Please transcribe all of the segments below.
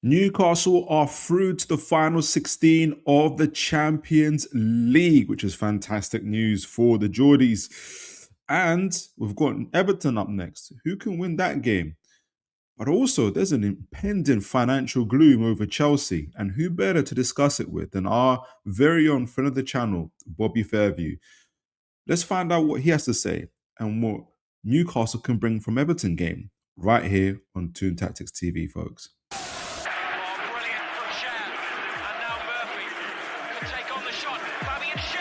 Newcastle are through to the final 16 of the Champions League, which is fantastic news for the Geordies. And we've got Everton up next. Who can win that game? But also, there's an impending financial gloom over Chelsea. And who better to discuss it with than our very own friend of the channel, Bobby Fairview? Let's find out what he has to say and what Newcastle can bring from Everton game right here on Toon Tactics TV, folks. Brilliant from Shea. And now Murphy could take on the shot. Bobby and Shea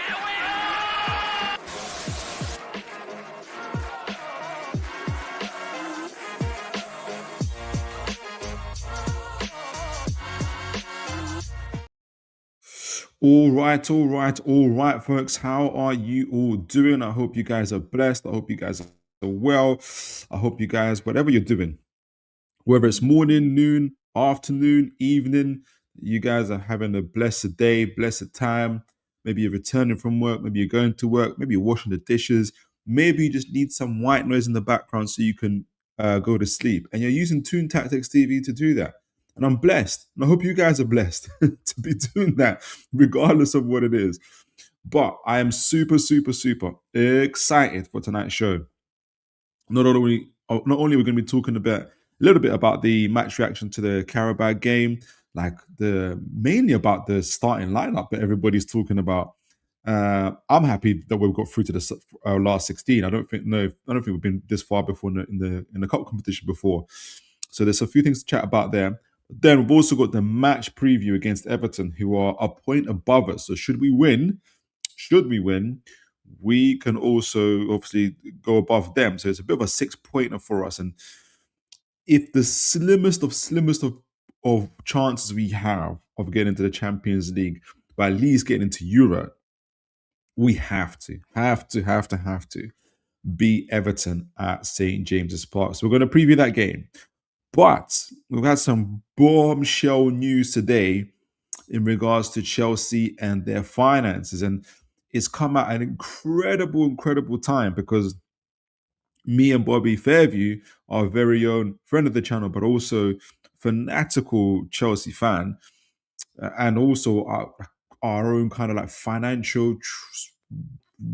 All right, folks. How are you all doing? I hope you guys are blessed. I hope you guys are well. I hope you guys, whatever you're doing, whether it's morning, noon, afternoon, evening, you guys are having a blessed day, blessed time. Maybe you're returning from work, maybe you're going to work, maybe you're washing the dishes, maybe you just need some white noise in the background so you can go to sleep. And you're using Toon Tactics TV to do that. And I'm blessed. And I hope you guys are blessed to be doing that, regardless of what it is. But I am super, super, super excited for tonight's show. Not only are we going to be talking a little bit about the match reaction to the Qarabag game, like mainly about the starting lineup that everybody's talking about. I'm happy that we've got through to the last 16. I don't think we've been this far before in the cup competition before. So there's a few things to chat about there. Then we've also got the match preview against Everton, who are a point above us. So should we win, we can also obviously go above them. So it's a bit of a 6-pointer for us. And if the slimmest of chances we have of getting into the Champions League, but at least getting into Europe, we have to beat Everton at St. James's Park. So we're going to preview that game. But we've had some bombshell news today in regards to Chelsea and their finances. And it's come at an incredible time because me and Bobby Fairview, our very own friend of the channel, but also fanatical Chelsea fan, and also our own kind of like financial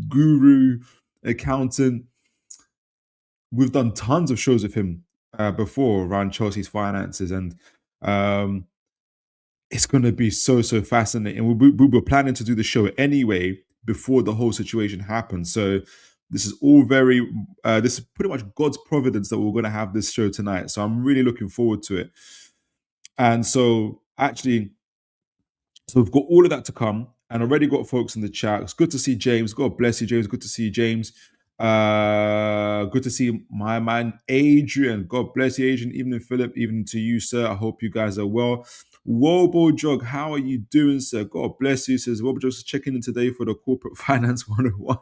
guru, accountant. We've done tons of shows with him before around Chelsea's finances, and it's going to be so fascinating. And we were planning to do the show anyway before the whole situation happened. So this is all this is pretty much God's providence that we're going to have this show tonight. So I'm really looking forward to it. And so we've got all of that to come, and already got folks in the chat. It's good to see James. God bless you, James. Good to see you, James. Good to see my man Adrian. God bless you, Adrian. Evening, Philip. Evening to you, sir. I hope you guys are well. Wobo Jog, how are you doing, sir? God bless you. Says Wobo Jog's checking in today for the Corporate Finance 101.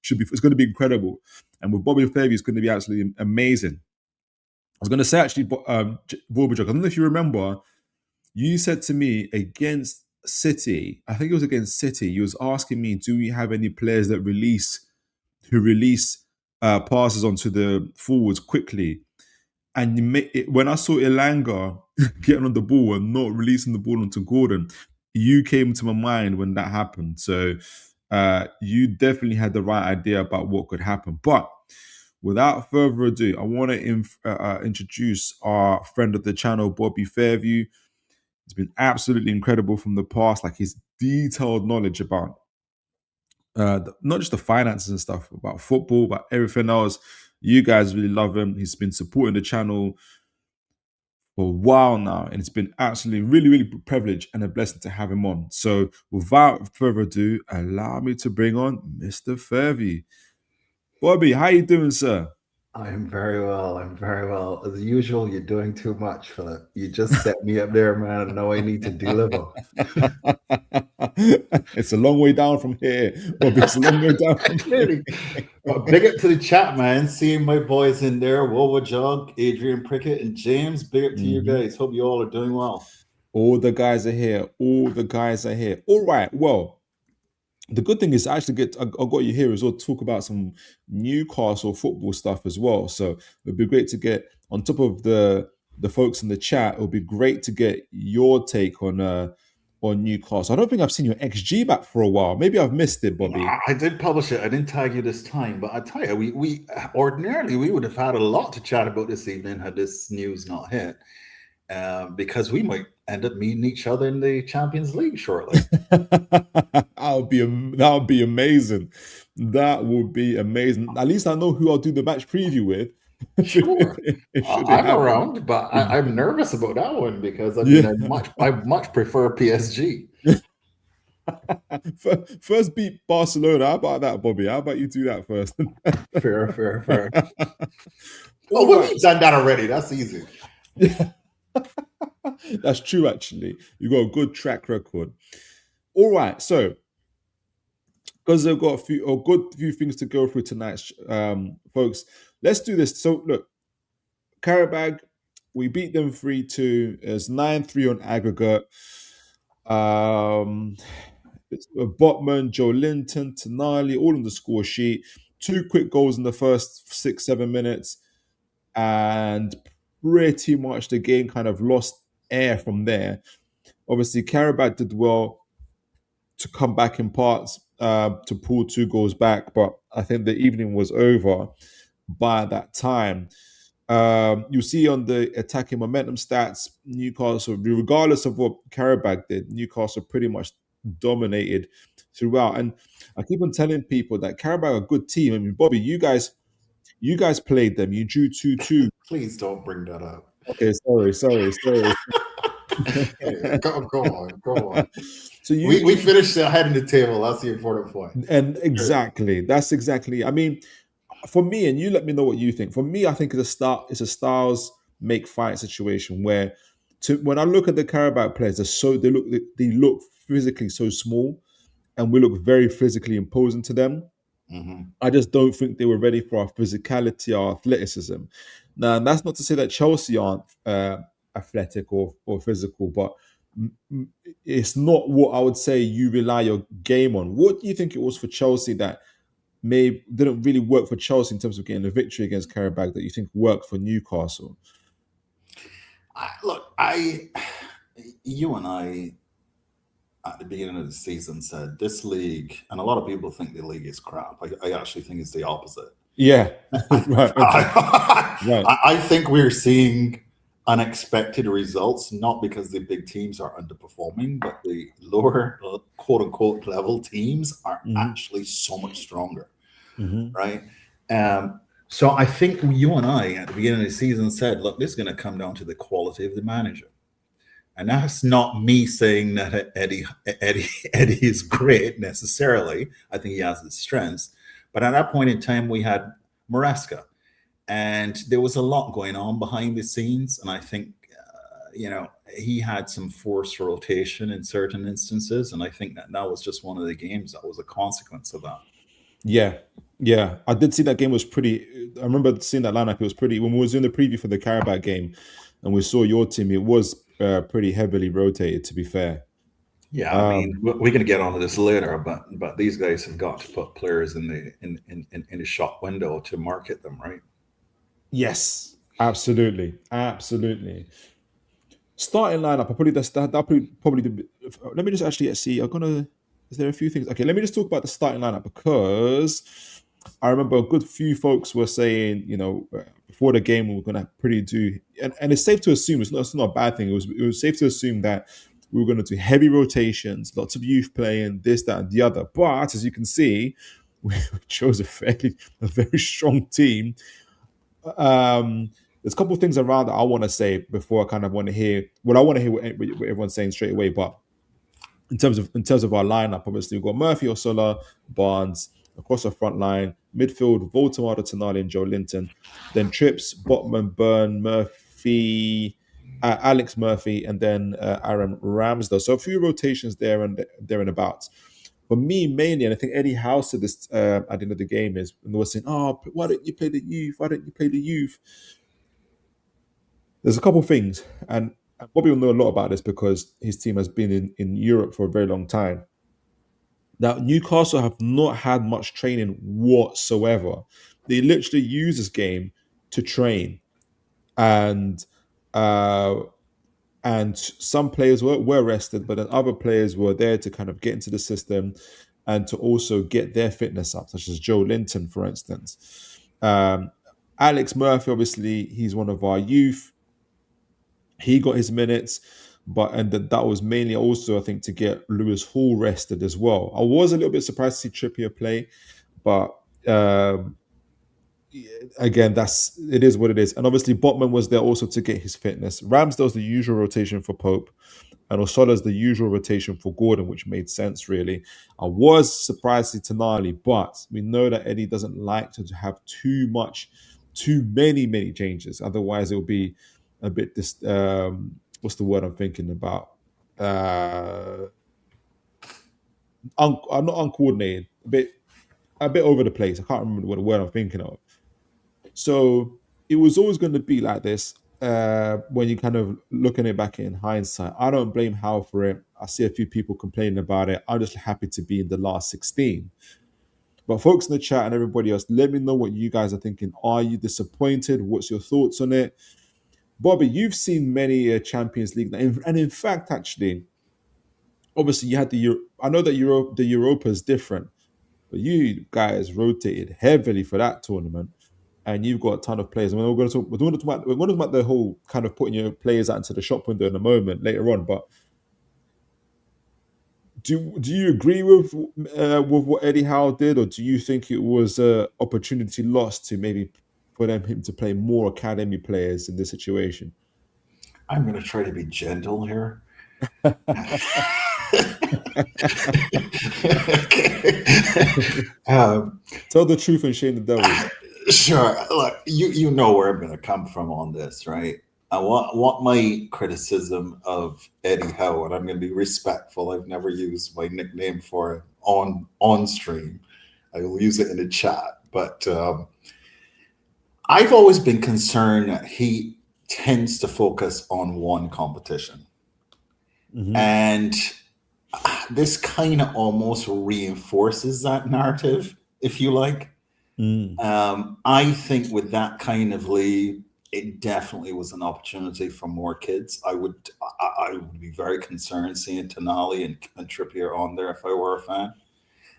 It's going to be incredible. And with Bobby Fairview, it's going to be absolutely amazing. I was going to say, actually, Wobo Jog, I don't know if you remember, you said to me against City, I think it was against City, you was asking me, do we have any players that release passes onto the forwards quickly? And when I saw Elanga getting on the ball and not releasing the ball onto Gordon, you came to my mind when that happened. So you definitely had the right idea about what could happen. But without further ado, I want to introduce our friend of the channel, Bobby Fairview. It's been absolutely incredible from the past, like his detailed knowledge about not just the finances and stuff, about football, but everything else. You guys really love him. He's been supporting the channel for a while now, and it's been absolutely really privilege and a blessing to have him on. So without further ado, allow me to bring on Mr. Fairview. Bobby, how you doing, sir? I'm very well. As usual, you're doing too much, Philip. You just set me up there, man, and now I need to deliver. It's a long way down from here, Bobby. It's a long way down from Clearly. But big up to the chat, man. Seeing my boys in there, Wowa Jog, Adrian Prickett, and James. Big up to you guys. Hope you all are doing well. All the guys are here. All right. Well, the good thing is I got you here as well to talk about some Newcastle football stuff as well. So it'd be great to get on top of the the folks in the chat, it would be great to get your take on Newcastle. I don't think I've seen your XG back for a while. Maybe I've missed it, Bobby. I did publish it. I didn't tag you this time, but I tell you, we ordinarily we would have had a lot to chat about this evening had this news not hit, because we might end up meeting each other in the Champions League shortly. that would be amazing. That would be amazing. At least I know who I'll do the match preview with. Sure, I'm around, but I'm nervous about that one because I mean, I much prefer PSG. First beat Barcelona. How about that, Bobby? How about you do that first? Fair. We've done that already. That's easy. That's true, actually. You got a good track record. All right, so because they've got a good few things to go through tonight, folks. Let's do this. So look, Qarabag, we beat them 3-2. It's 9-3 on aggregate. It's Botman, Joe Linton, Tonali, all on the score sheet. 2 quick goals in the first 6-7 minutes, and pretty much the game kind of lost air from there. Obviously, Qarabag did well to come back in parts to pull 2 goals back, but I think the evening was over by that time. You see on the attacking momentum stats, Newcastle, regardless of what Qarabag did, Newcastle pretty much dominated throughout. And I keep on telling people that Qarabag are a good team. I mean, Bobby, you guys played them. You drew 2-2. Please don't bring that up. Okay, sorry. Go on. So we finished ahead of the table. That's the important point. And that's exactly. I mean, for me, and you let me know what you think. For me, I think it's a styles make fight situation where, when I look at the Qarabag players, they look physically so small, and we look very physically imposing to them. Mm-hmm. I just don't think they were ready for our physicality, our athleticism. Now, that's not to say that Chelsea aren't athletic or physical, but it's not what I would say you rely your game on. What do you think it was for Chelsea that didn't really work for Chelsea in terms of getting a victory against Qarabag that you think worked for Newcastle? You and I, at the beginning of the season, said this league, and a lot of people think the league is crap. I actually think it's the opposite. Yeah. Right. I think we're seeing unexpected results, not because the big teams are underperforming, but the lower quote unquote level teams are actually so much stronger. Right. So I think you and I at the beginning of the season said, look, this is going to come down to the quality of the manager. And that's not me saying that Eddie is great necessarily. I think he has his strengths. But at that point in time, we had Maresca. And there was a lot going on behind the scenes. And I think, he had some forced rotation in certain instances. And I think that was just one of the games that was a consequence of that. Yeah. I did see that game was pretty. I remember seeing that lineup. It was pretty. When we was doing the preview for the Qarabag game and we saw your team, it was pretty heavily rotated, to be fair. Yeah, I mean, we're going to get onto this later, but these guys have got to put players in the shop window to market them, right? Yes, absolutely. Starting lineup, let me just actually see. Is there a few things? Okay, let me just talk about the starting lineup, because I remember a good few folks were saying, before the game we were going to pretty do, and it's safe to assume it's not a bad thing. It was safe to assume that we were going to do heavy rotations, lots of youth playing, this, that, and the other. But as you can see, we chose a very strong team. There's a couple of things around that I want to say before I kind of want to hear what everyone's saying straight away. But in terms of our lineup, obviously we've got Murphy, Osola, Barnes across the front line, midfield, Woltemade, Tonali, and Joe Linton. Then Trips, Botman, Byrne, Murphy, Alex Murphy, and then Aaron Ramsdale. So a few rotations there and abouts. For me, mainly, and I think Eddie Howe said this at the end of the game, is and they were saying, why don't you play the youth? Why don't you play the youth? There's a couple of things, and Bobby will know a lot about this because his team has been in Europe for a very long time. Now, Newcastle have not had much training whatsoever. They literally use this game to train. And And some players were rested, but then other players were there to kind of get into the system and to also get their fitness up, such as Joe Linton, for instance. Alex Murphy, obviously, he's one of our youth. He got his minutes, that was mainly also, I think, to get Lewis Hall rested as well. I was a little bit surprised to see Trippier play, but again, it is what it is. And obviously, Botman was there also to get his fitness. Ramsdale's the usual rotation for Pope, and Osola's the usual rotation for Gordon, which made sense, really. I was surprised to see Tonali, but we know that Eddie doesn't like to have too many changes. Otherwise, it'll be a bit what's the word I'm thinking about? Not uncoordinated, a bit over the place. I can't remember what the word I'm thinking of. So it was always going to be like this when you kind of looking it back in hindsight. I don't blame Hal for it. I see a few people complaining about it. I'm just happy to be in the last 16. But folks in the chat and everybody else, let me know what you guys are thinking. Are you disappointed? What's your thoughts on it? Bobby, you've seen many Champions League, and in fact, actually, obviously you had I know that the Europa is different, but you guys rotated heavily for that tournament, and you've got a ton of players. I mean, we're going to talk about the whole kind of putting your players out into the shop window in a moment later on. But do you agree with what Eddie Howe did, or do you think it was an opportunity lost to maybe for him to play more academy players in this situation? I'm going to try to be gentle here. Tell the truth and shame the devil. Sure. Look, you know where I'm going to come from on this, right? I want my criticism of Eddie Howe, and I'm going to be respectful. I've never used my nickname for it on stream. I will use it in the chat. But I've always been concerned that he tends to focus on one competition. Mm-hmm. And this kind of almost reinforces that narrative, if you like. I think with that kind of league, it definitely was an opportunity for more kids. I would be very concerned seeing Tonali and Trippier on there if I were a fan.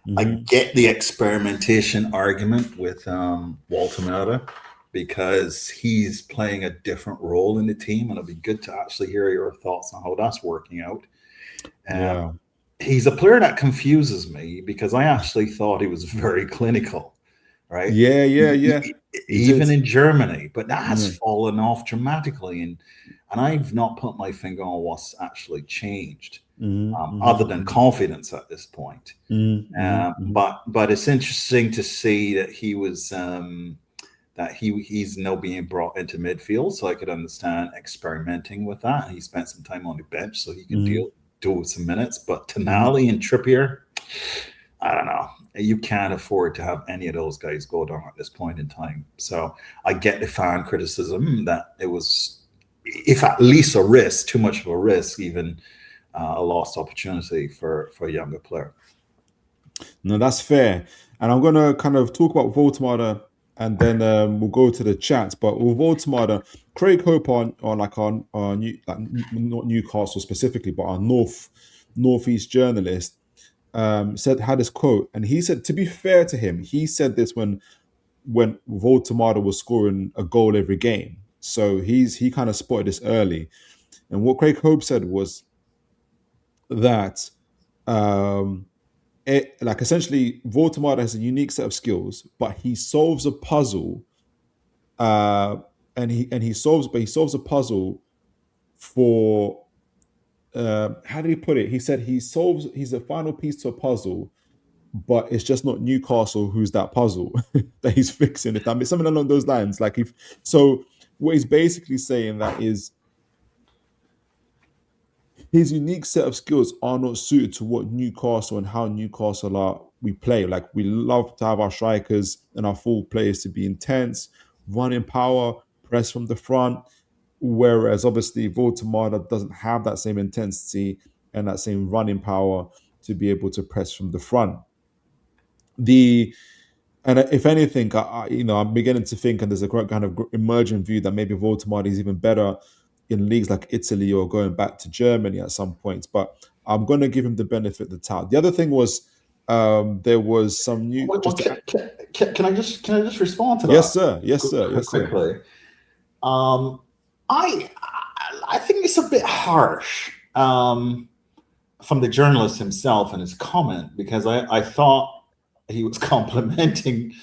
Mm-hmm. I get the experimentation argument with Woltemade because he's playing a different role in the team, and it'll be good to actually hear your thoughts on how that's working out. Yeah. He's a player that confuses me because I actually thought he was very clinical. Right. Yeah. Even in Germany, but that has fallen off dramatically, and I've not put my finger on what's actually changed, other than confidence at this point. But it's interesting to see that he was he's now being brought into midfield, so I could understand experimenting with that. He spent some time on the bench, so he could deal with some minutes. But Tonali and Trippier, I don't know. You can't afford to have any of those guys go down at this point in time. So I get the fan criticism that it was, if at least a risk, too much of a risk, even a lost opportunity for a younger player. No, that's fair. And I'm going to kind of talk about Woltemade, and then we'll go to the chat. But with Woltemade, Craig Hope on not Newcastle specifically, but our Northeast journalist, had this quote, and he said, to be fair to him, he said this when Woltemade was scoring a goal every game. So he kind of spotted this early. And what Craig Hope said was that essentially Woltemade has a unique set of skills, but he solves a puzzle, and he solves a puzzle for how did he put it? He said he's a final piece to a puzzle, but it's just not Newcastle who's that puzzle that he's fixing. If that makes something along those lines. What he's basically saying that is his unique set of skills are not suited to what Newcastle and how Newcastle we play. Like, we love to have our strikers and our full players to be intense, running power, press from the front. Whereas obviously Woltemade doesn't have that same intensity and that same running power to be able to press from the front. And if anything, I'm beginning to think, and there's a kind of emergent view that maybe Woltemade is even better in leagues like Italy or going back to Germany at some points. But I'm going to give him the benefit of the doubt. The other thing was there was some new. Well, Just to, can I just respond to yes, that sir. Yes, sir. Yes, sir. quickly? Um, I think it's a bit harsh from the journalist himself and his comment, because I thought he was complimenting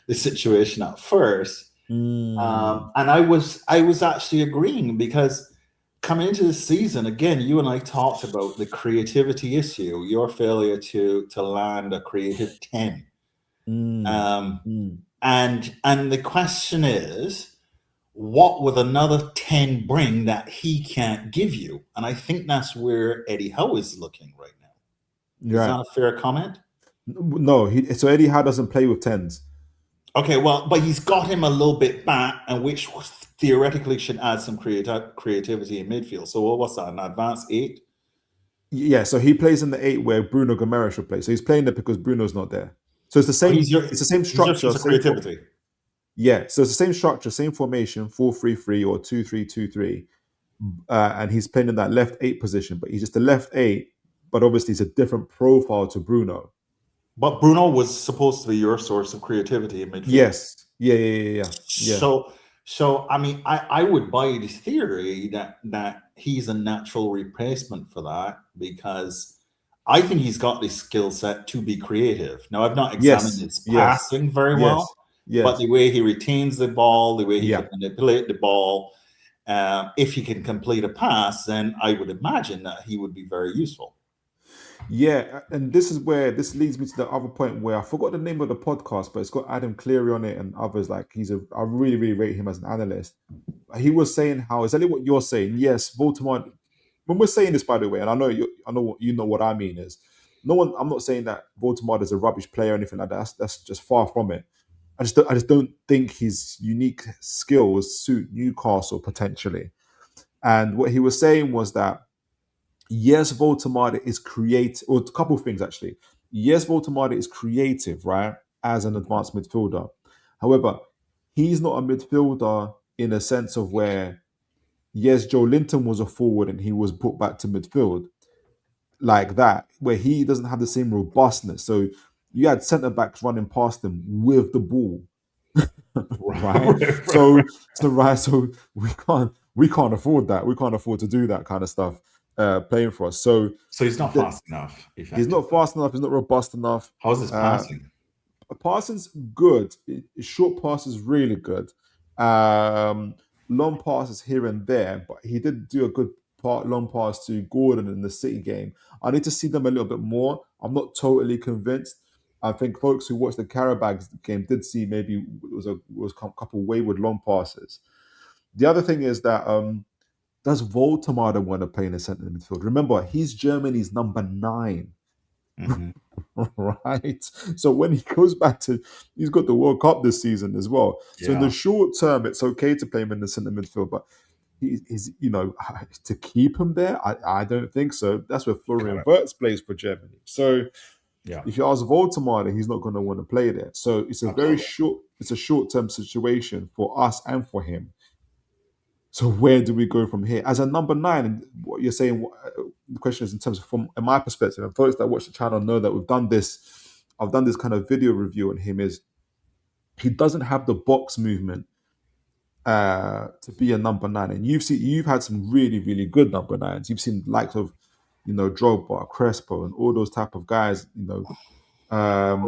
the situation at first, Mm, and I was actually agreeing, because coming into the season, again, you and I talked about the creativity issue, your failure to land a creative 10. mm, Um, mm. and the question is, what would another 10 bring that he can't give you? And I think that's where Eddie Howe is looking right now. Is Right. that a fair comment? No, so Eddie Howe doesn't play with tens. Okay, well, but he's got him a little bit back, and which theoretically should add some creativity in midfield. So what's that, an advanced 8? Yeah, so he plays in the 8 where Bruno Gomes should play. So he's playing there because Bruno's not there. So it's the Oh, same. It's the same he's just structure. for creativity. Yeah, so it's the same structure, same formation, 4-3-3 or 2-3-2-3, and he's playing in that left 8 position. But he's just a left 8. But obviously, it's a different profile to Bruno. But Bruno was supposed to be your source of creativity in midfield. Yes. Yeah. So I mean, I would buy the theory that he's a natural replacement for that, because I think he's got the skill set to be creative. Now, I've not examined Yes. his Yes. passing very Yes. well, but Yes. the way he retains the ball, the way he Yeah. can manipulate the ball, if he can complete a pass, then I would imagine that he would be very useful. Yeah, and this is where this leads me to the other point where I forgot the name of the podcast, but it's got Adam Cleary on it and others. Like I really, really rate him as an analyst. He was saying how exactly what you're saying. Yes, Voldemort. When we're saying this, by the way, and I know what you know what I mean is, no one. I'm not saying that Voldemort is a rubbish player or anything like that. That's just far from it. I just don't think his unique skills suit Newcastle potentially. And what he was saying was that yes, Voltemade is creative, or a couple of things actually. Yes, Voltemade is creative, right, as an advanced midfielder. However, he's not a midfielder in a sense of where, yes, Joe Linton was a forward and he was put back to midfield like that, where he doesn't have the same robustness. So you had centre backs running past him with the ball, right? So we can't afford that. We can't afford to do that kind of stuff playing for us. So he's not fast enough. he's not fast enough. He's not robust enough. How's his passing? Passing's good. His short pass is really good. Long passes here and there, but he did do a good long pass to Gordon in the City game. I need to see them a little bit more. I'm not totally convinced. I think folks who watched the Qarabag game did see maybe it was a couple wayward long passes. The other thing is that does Voltemade want to play in the centre midfield? Remember, he's Germany's number 9. Mm-hmm. Right. So when he goes back to, he's got the World Cup this season as well. So in the short term, it's okay to play him in the centre midfield, but he's to keep him there, I don't think so. That's where Florian Wirtz plays for Germany. So if you ask Voltemade, he's not going to want to play there. So it's a very short term situation for us and for him. So where do we go from here? As a number 9, and what you're saying, the question is in terms of from my perspective, and folks that watch the channel know that I've done this kind of video review on him, is he doesn't have the box movement to be a number 9. And you've had some really, really good number 9s. You've seen the likes of, Drogba, Crespo, and all those type of guys, Not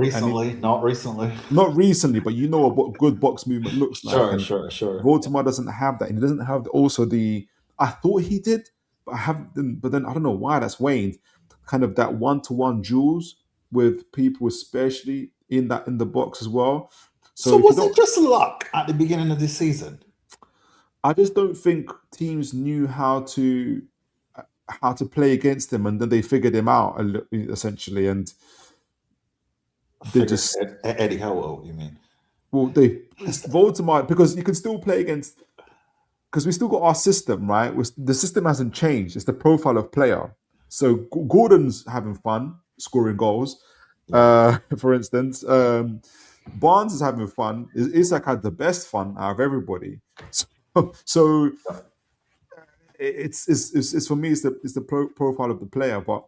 recently, but you know what good box movement looks like. Sure. Voldemort doesn't have that, and he doesn't have also the. I thought he did, but then I don't know why that's waned. Kind of that 1-to-1 duels with people, especially in the box as well. So was it just luck at the beginning of this season? I just don't think teams knew how to play against him, and then they figured him out essentially, and they just Eddie Howe. You mean? Well, Voldemort, because you can still play against, because we still got our system, right? The system hasn't changed. It's the profile of player. So Gordon's having fun scoring goals, for instance. Barnes is having fun. Isak had the best fun out of everybody. So it's for me. It's the profile of the player, but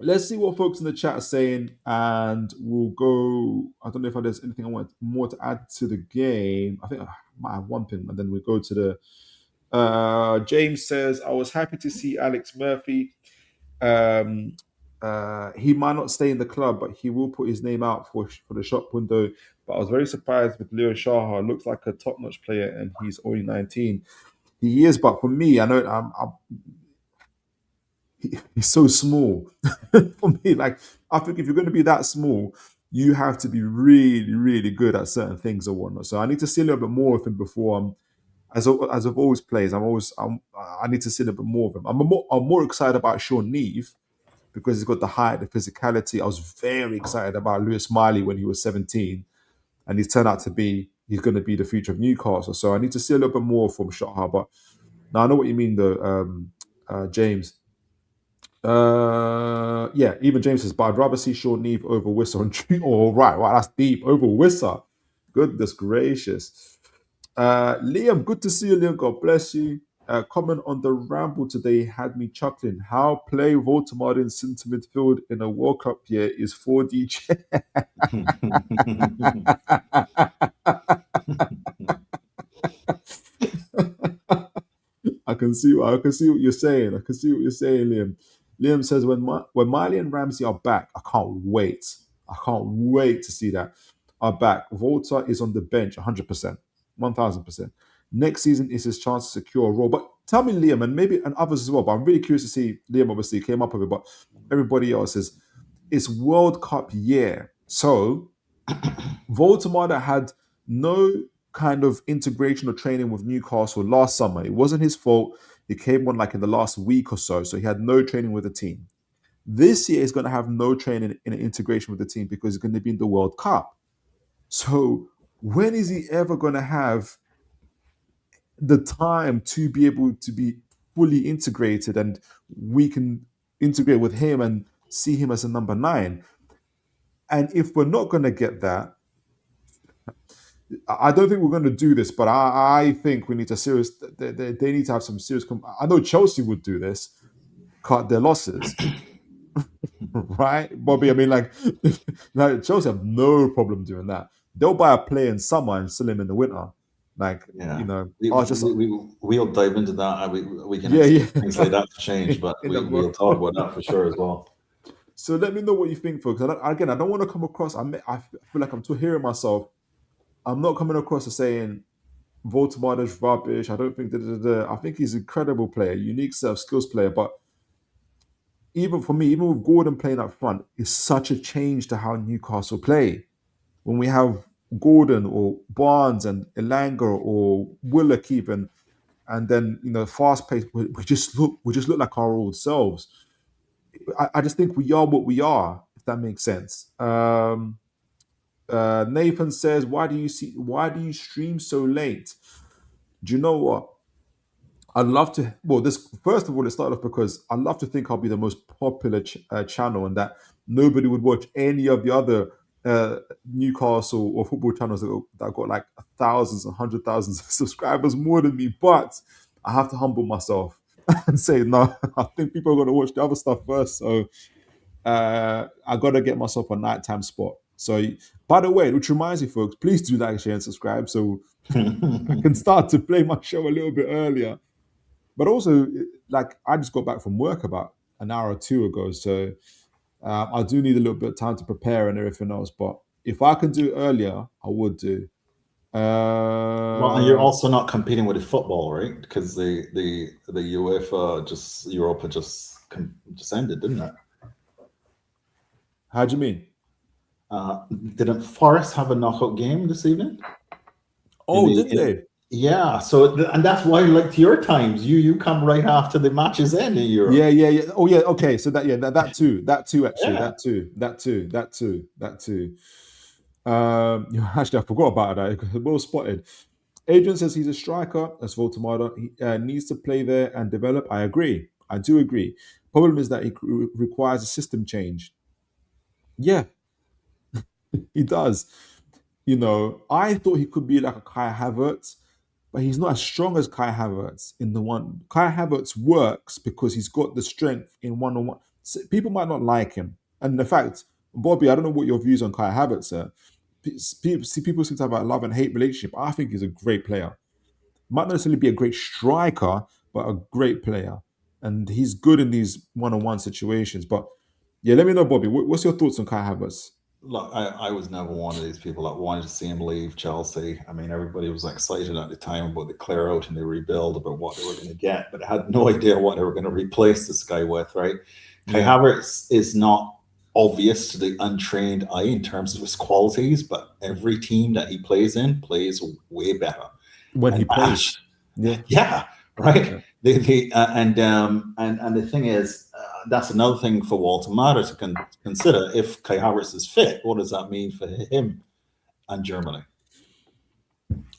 let's see what folks in the chat are saying, and we'll go. I don't know if there's anything I want more to add to the game. I think I might have one thing, and then we go to the. James says, "I was happy to see Alex Murphy. Um, he might not stay in the club, but he will put his name out for the shop window. But I was very surprised with Leo Shaha. Looks like a top-notch player, and he's only 19. He is, but for me, I know he's so small. For me, like I think if you're going to be that small, you have to be really, really good at certain things or whatnot. So I need to see a little bit more of him before I'm. As I've always plays, I need to see a little bit more of him. I'm more excited about Sean Neve because he's got the height, the physicality. I was very excited about Lewis Miley when he was 17, and he's turned out to be he's going to be the future of Newcastle. So I need to see a little bit more from Shaha. But now I know what you mean, though, James. Yeah, even James says, but I'd rather see Sean Neve over Wissa on Tree. Oh, right, wow, that's deep. Over Wissa. Goodness gracious. Liam, good to see you, Liam. God bless you. Comment on the ramble today had me chuckling. How play Woltemade in centre midfield in a World Cup year is 4D. I can see what you're saying. I can see what you're saying, Liam. Liam says when Miley and Ramsey are back, I can't wait. I can't wait to see that. Are back. Volta is on the bench 100%, 1000%. Next season is his chance to secure a role. But tell me, Liam, and maybe and others as well. But I'm really curious to see Liam. Obviously came up with it, but everybody else is. It's World Cup year, so Voltemade had no kind of integration or training with Newcastle last summer. It wasn't his fault. He came on like in the last week or so, so he had no training with the team. This year, he's going to have no training in integration with the team because he's going to be in the World Cup. So when is he ever going to have the time to be able to be fully integrated and we can integrate with him and see him as a number 9? And if we're not going to get that, I don't think we're going to do this, but I think we need to serious. They need to have some serious. I know Chelsea would do this, cut their losses, right, Bobby? I mean, like Chelsea have no problem doing that. They'll buy a player in summer and sell him in the winter. Like, Yeah, you know, we'll dive into that. We can things like that to change, but we'll talk about that for sure as well. So let me know what you think, folks. I don't want to come across. I feel like I'm too hearing myself. I'm not coming across as saying Voltemade's rubbish. I don't think I think he's an incredible player, unique set of skills player. But even for me, even with Gordon playing up front, it's such a change to how Newcastle play. When we have Gordon or Barnes and Elanga or Willock even, and then fast paced, we just look like our old selves. I just think we are what we are, if that makes sense. Nathan says, why do you stream so late? Do you know what? I'd love to. Well, this first of all, it started off because I'd love to think I'll be the most popular channel, and that nobody would watch any of the other Newcastle or football channels that got like thousands and hundred thousands of subscribers more than me. But I have to humble myself and say, no, I think people are going to watch the other stuff first. So I got to get myself a nighttime spot. So, by the way, which reminds me, folks, please do like, share, and subscribe so I can start to play my show a little bit earlier. But also, like, I just got back from work about an hour or two ago, so I do need a little bit of time to prepare and everything else. But if I can do it earlier, I would do. Well, and you're also not competing with the football, right? Because the UEFA Europa just ended, didn't it? How do you mean? Didn't Forest have a knockout game this evening? Oh, did they? Yeah. So, and that's why, like to your times, you come right after the matches end in Europe. Yeah. Oh, yeah. Okay. So that too. Actually, Yeah. that too. Actually, I forgot about that. Well spotted. Adrian says he's a striker. As Voltemade, he needs to play there and develop. I agree. I do agree. Problem is that he requires a system change. Yeah, he does. I thought he could be like a Kai Havertz, but he's not as strong as Kai Havertz in the one. Kai Havertz works because he's got the strength in one-on-one. So people might not like him, and the fact, Bobby, I don't know what your views on Kai Havertz are. People seem to have a love and hate relationship. I think he's a great player. Might not necessarily be a great striker, but a great player, and he's good in these one-on-one situations. But yeah, let me know, Bobby. What's your thoughts on Kai Havertz? Look, I was never one of these people that wanted to see him leave Chelsea. I mean, everybody was excited at the time about the clear out and the rebuild, about what they were going to get, but I had no idea what they were going to replace this guy with, right? Kai Havertz is not obvious to the untrained eye in terms of his qualities, but every team that he plays in plays way better when he plays. Yeah, right. Yeah. And the thing is, that's another thing for Woltemade to consider. If Kai Havertz is fit, what does that mean for him and Germany?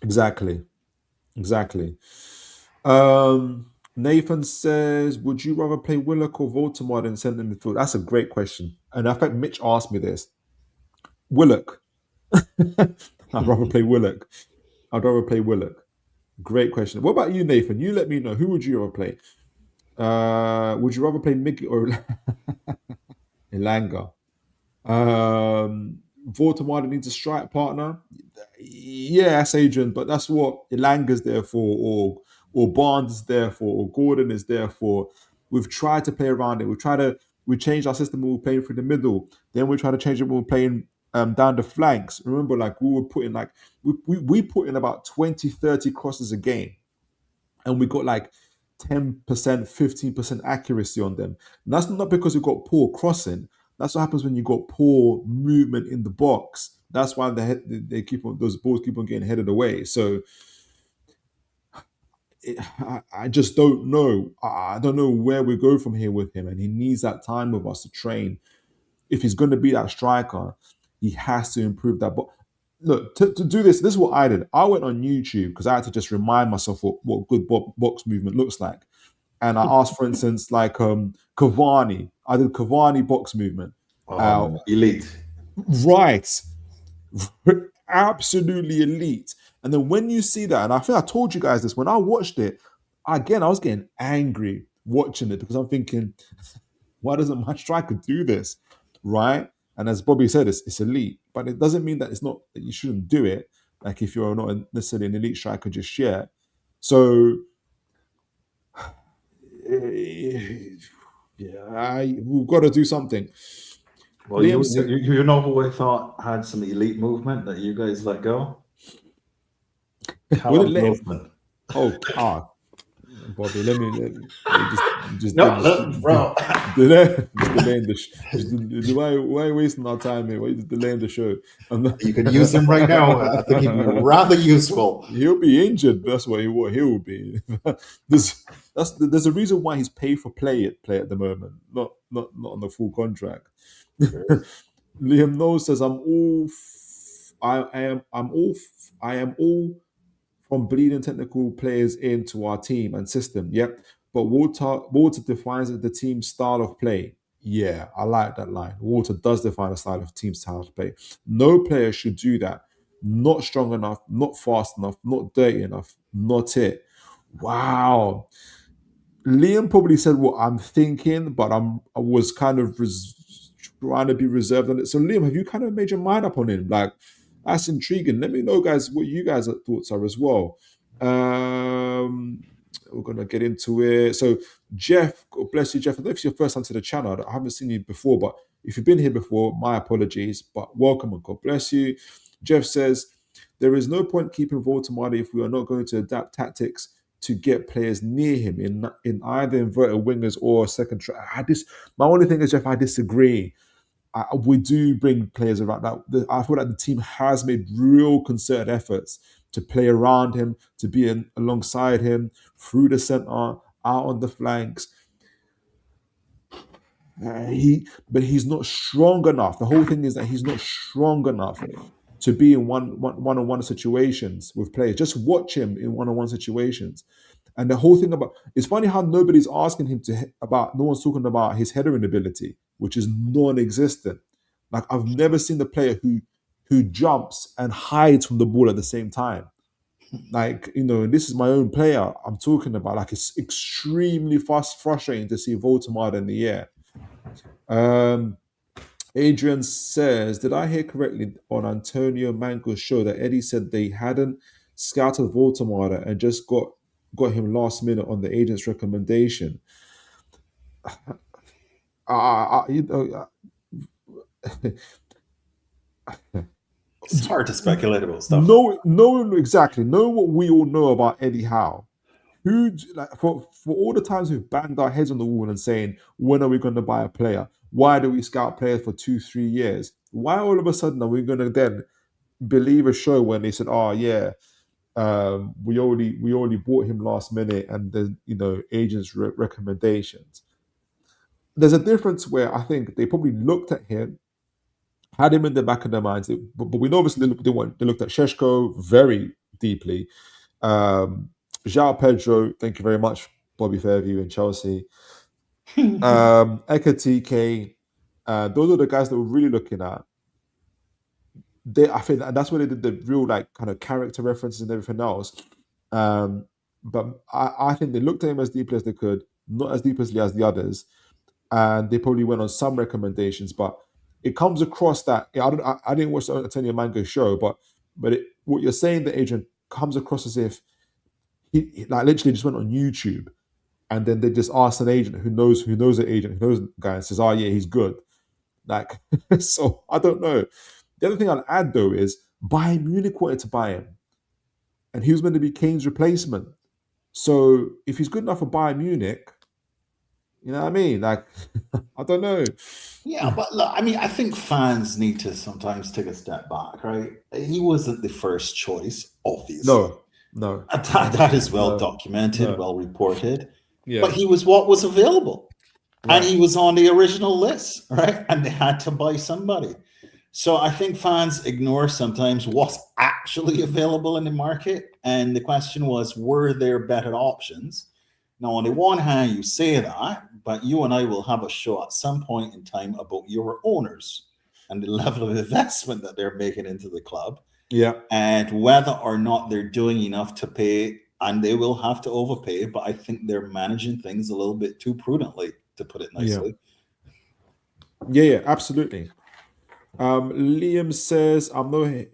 Exactly. Nathan says, would you rather play Willock or Woltemade in centre midfield? That's a great question. And I think Mitch asked me this. Willock. I'd rather play Willock. Great question. What about you, Nathan? You let me know. Who would you rather play? Would you rather play Mickey or Elanga? Woltemade needs a strike partner. Yes, Adrian, but that's what Elanga's there for, or Barnes is there for, or Gordon is there for. We've tried to play around it. We changed our system when we were playing through the middle. Then we tried to change it when we were playing down the flanks. Remember, like we were putting we put in about 20, 30 crosses a game. And we got like 10%, 15% accuracy on them. And that's not because we got poor crossing. That's what happens when you got poor movement in the box. That's why those balls keep on getting headed away. So I just don't know. I don't know where we go from here with him, and he needs that time with us to train. If he's going to be that striker, he has to improve that. But look, to do this is what I did. I went on YouTube because I had to just remind myself what good box movement looks like. And I asked, for instance, like Cavani. I did Cavani box movement. Elite. Right. Absolutely elite. And then when you see that, and I think I told you guys this, when I watched it, again, I was getting angry watching it because I'm thinking, why doesn't my striker do this? Right? And as Bobby said, it's elite. But it doesn't mean that it's not that you shouldn't do it. Like if you're not necessarily an elite striker just yet. So yeah, we've got to do something. Well, you know who I thought had some elite movement that you guys let go? Callum Wilson. Bobby, let me just bro. Why are you wasting our time here? Why are you just delaying the show? You can use him right now. I think he'd be rather useful. He'll be injured. That's what he'll be. There's a reason why he's paid for play at the moment, not on the full contract. Liam Knowles says, I am all from bleeding technical players into our team and system. Yep. But Walter defines the team's style of play. Yeah, I like that line. Walter does define a style of team's style of play. No player should do that. Not strong enough, not fast enough, not dirty enough, not it. Wow. Liam probably said what I'm thinking, but I was kind of trying to be reserved on it. So Liam, have you kind of made your mind up on him? Like, that's intriguing. Let me know, guys, what you guys' thoughts are as well. We're going to get into it. So Jeff, God bless you, Jeff. I don't know if it's your first time to the channel. I haven't seen you before, but if you've been here before, my apologies, but welcome and God bless you. Jeff says, there is no point keeping Woltemade if we are not going to adapt tactics to get players near him in either inverted wingers or second track. My only thing is, Jeff, I disagree. We do bring players around that. I feel like the team has made real concerted efforts to play around him, to be alongside him, through the centre, out on the flanks. But he's not strong enough. The whole thing is that he's not strong enough to be in one-on-one situations with players. Just watch him in one-on-one situations. And the whole thing it's funny how nobody's asking him no one's talking about his headering ability, which is non-existent. Like, I've never seen the player who jumps and hides from the ball at the same time. Like, this is my own player I'm talking about. Like, it's extremely frustrating to see Voltemade in the air. Adrian says, did I hear correctly on Antonio Mango's show that Eddie said they hadn't scouted Voltemade and just got him last minute on the agent's recommendation? It's hard to speculate about stuff. No, exactly. Know what we all know about Eddie Howe. For all the times we've banged our heads on the wall and saying, when are we going to buy a player? Why do we scout players for 2-3 years? Why all of a sudden are we going to then believe a show when they said, "Oh yeah, we only bought him last minute," and the agents' recommendations? There's a difference where I think they probably looked at him, had him in the back of their minds, but we know obviously they looked at Sheshko very deeply. João Pedro, thank you very much, Bobby Fairview in Chelsea. Ekatike, those are the guys that we're really looking at. I think that's where they did the real kind of character references and everything else. But I think they looked at him as deeply as they could, not as deeply as the others, and they probably went on some recommendations. But it comes across that I didn't watch the Antonio Mango show, but what you're saying, that Adrian, comes across as if he literally just went on YouTube, and then they just asked an agent who knows the agent, who knows the guy, and says, "Oh yeah, he's good." So I don't know. The other thing I'll add though is Bayern Munich wanted to buy him, and he was meant to be Kane's replacement. So if he's good enough for Bayern Munich, you know what I mean? I don't know. Yeah, but look, I think fans need to sometimes take a step back, right? He wasn't the first choice, obviously. No. That is well documented, well reported. Yeah. But he was what was available. Right. And he was on the original list, right? And they had to buy somebody. So I think fans ignore sometimes what's actually available in the market. And the question was, were there better options? Now, on the one hand, you say that, but you and I will have a show at some point in time about your owners and the level of investment that they're making into the club. Yeah. And whether or not they're doing enough to pay, and they will have to overpay, but I think they're managing things a little bit too prudently, to put it nicely. Yeah, absolutely. Liam says, have I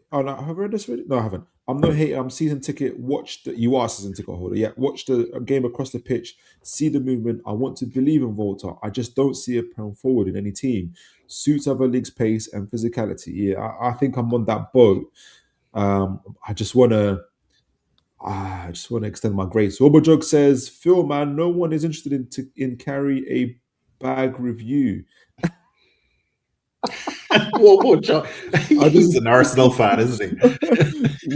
read this already? No, I haven't. I'm no hater. I'm season ticket. You are season ticket holder. Yeah, watch the game across the pitch. See the movement. I want to believe in Volta. I just don't see a pound forward in any team. Suits other leagues' pace and physicality. Yeah, I think I'm on that boat. I just want to extend my grace. Obajog says, Phil, man, no one is interested in carry a bag review. Whoa, John. He's an Arsenal fan, isn't he?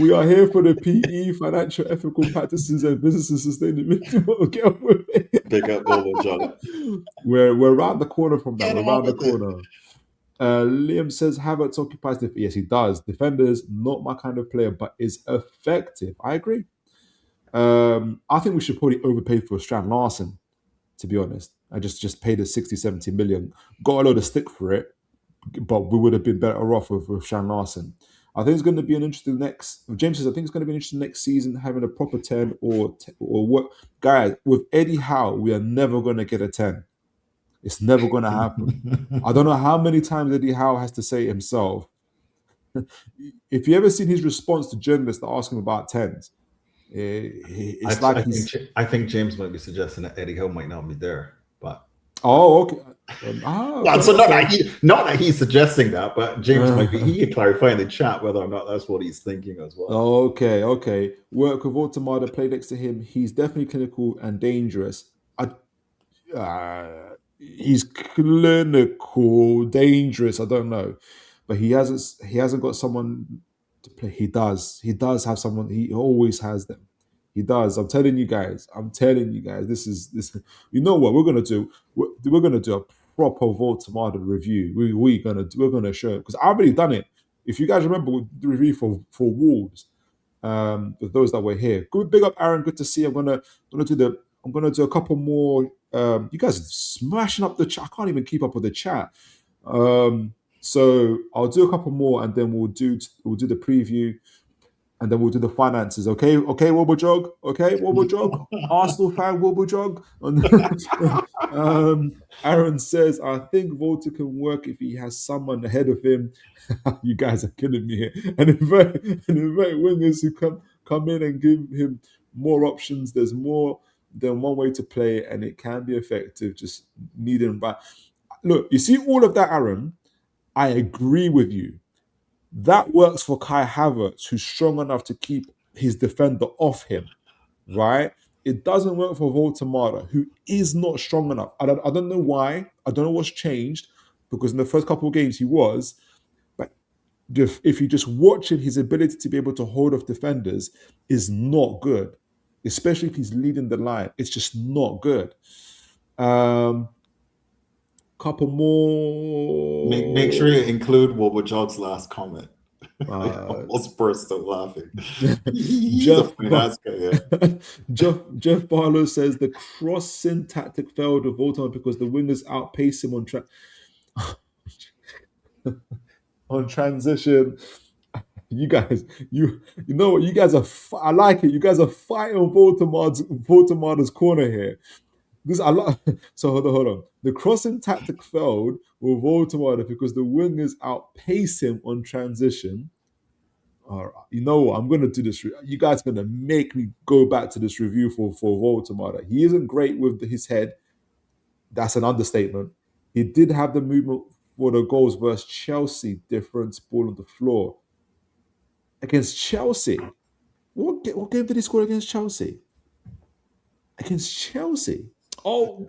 We are here for the PE, financial, ethical practices, and business and sustainability. Get up with it. Big up, Bobo John. We're around the corner from that. We're around the corner. Liam says Havertz occupies the. Yes, he does. Defenders, not my kind of player, but is effective. I agree. I think we should probably overpay for Strand Larson, to be honest. I just paid us 60-70 million. Got a load of stick for it, but we would have been better off with Strand Larson. I think it's going to be an interesting James says, I think it's going to be an interesting next season, having a proper 10 or what. Guys, with Eddie Howe, we are never going to get a 10. It's never going to happen. I don't know how many times Eddie Howe has to say it himself. If you ever seen his response to journalists that ask him about 10s, I think James might be suggesting that Eddie Howe might not be there, but okay. So not that he's suggesting that, but James might be. He can clarify in the chat whether or not that's what he's thinking as well. Okay. Work with Woltemade, play next to him. He's definitely clinical and dangerous. He's clinical, dangerous. I don't know, but he hasn't got someone to play. He does have someone. He always has them. He does. I'm telling you guys. This is. You know what we're gonna do? We're gonna do a proper Voltemade review. We're gonna show it, because I've already done it. If you guys remember the review for Wolves, with those that were here. Good, big up Aaron. Good to see you. I'm gonna do a couple more. You guys are smashing up the chat. I can't even keep up with the chat. So I'll do a couple more, and then we'll do the preview. and then we'll do the finances. Okay, Wobblejog. Okay, Wobblejog. Arsenal fan Wobblejog. Aaron says, I think Volta can work if he has someone ahead of him. You guys are killing me here. And invite wingers who come in and give him more options. There's more than one way to play, and it can be effective. Just needing but look, you see all of that, Aaron. I agree with you. That works for Kai Havertz, who's strong enough to keep his defender off him, right? It doesn't work for Woltemade, who is not strong enough. I don't know why. I don't know what's changed, because in the first couple of games he was, but if you just watch him, his ability to be able to hold off defenders is not good, especially if he's leading the line. It's just not good. Couple more. Make sure you include Wobblejog's last comment. Almost burst out laughing. Jeff Barlow says the crossing tactic failed with Volta because the wingers outpaced him on transition. You guys, you know what? You guys are. I like it. You guys are fighting Voltemade's corner here. So hold on. The crossing tactic failed with Woltemade because the wingers outpace him on transition. All right, you know what? I'm going to do this. You guys are going to make me go back to this review for Woltemade. He isn't great with his head. That's an understatement. He did have the movement for the goals versus Chelsea. Difference ball on the floor against Chelsea. What game did he score against Chelsea? Against Chelsea. Oh,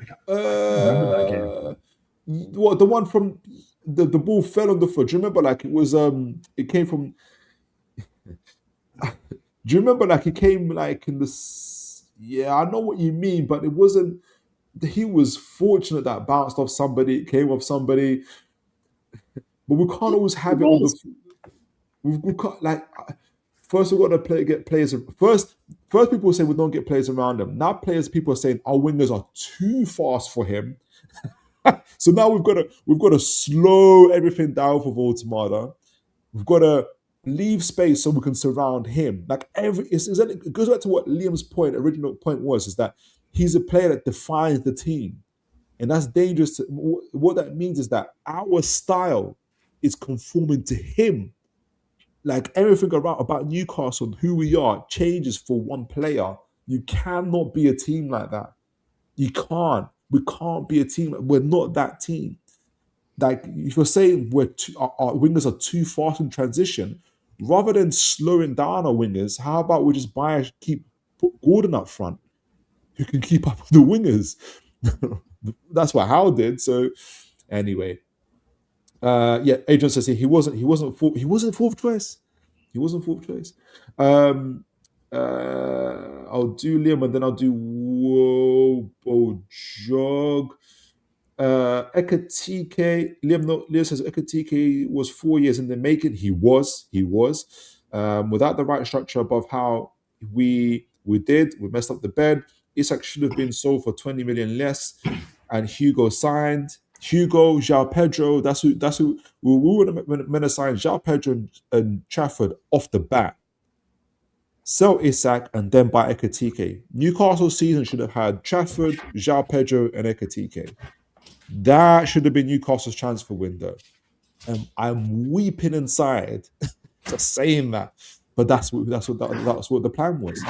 what the one from the ball fell on the floor? Do you remember? Like it was it came from. Do you remember? Like it came like in the. Yeah, I know what you mean, but it wasn't. He was fortunate that bounced off somebody, it came off somebody, but we can't always have it on the. We can't like. First, we've got to get players. First, people say we don't get players around them. Now, people are saying our wingers are too fast for him. So now we've got to slow everything down for Woltemade. We've got to leave space so we can surround him. Like it goes back to what Liam's original point was, is that he's a player that defines the team, and that's dangerous. What that means is that our style is conforming to him. Like everything about Newcastle, who we are, changes for one player. You cannot be a team like that. You can't. We can't be a team. We're not that team. Like if you're saying our wingers are too fast in transition, rather than slowing down our wingers, how about we just put Gordon up front, who can keep up with the wingers? That's what Hal did. So anyway. Adrian says he wasn't fourth choice. He wasn't fourth choice. I'll do Liam and then I'll do Wobblejog. Ekatike. Liam says Ekatike was 4 years in the making. He was. Without the right structure above how we messed up the bed. Isak should have been sold for 20 million less, and Hugo signed. Hugo, João Pedro, that's who we would have meant to sign João Pedro and Trafford off the bat. Sell Isak and then buy Ekatike. Newcastle season should have had Trafford, João Pedro, and Ekatike. That should have been Newcastle's transfer window. And I'm weeping inside just saying that. But that's what the plan was.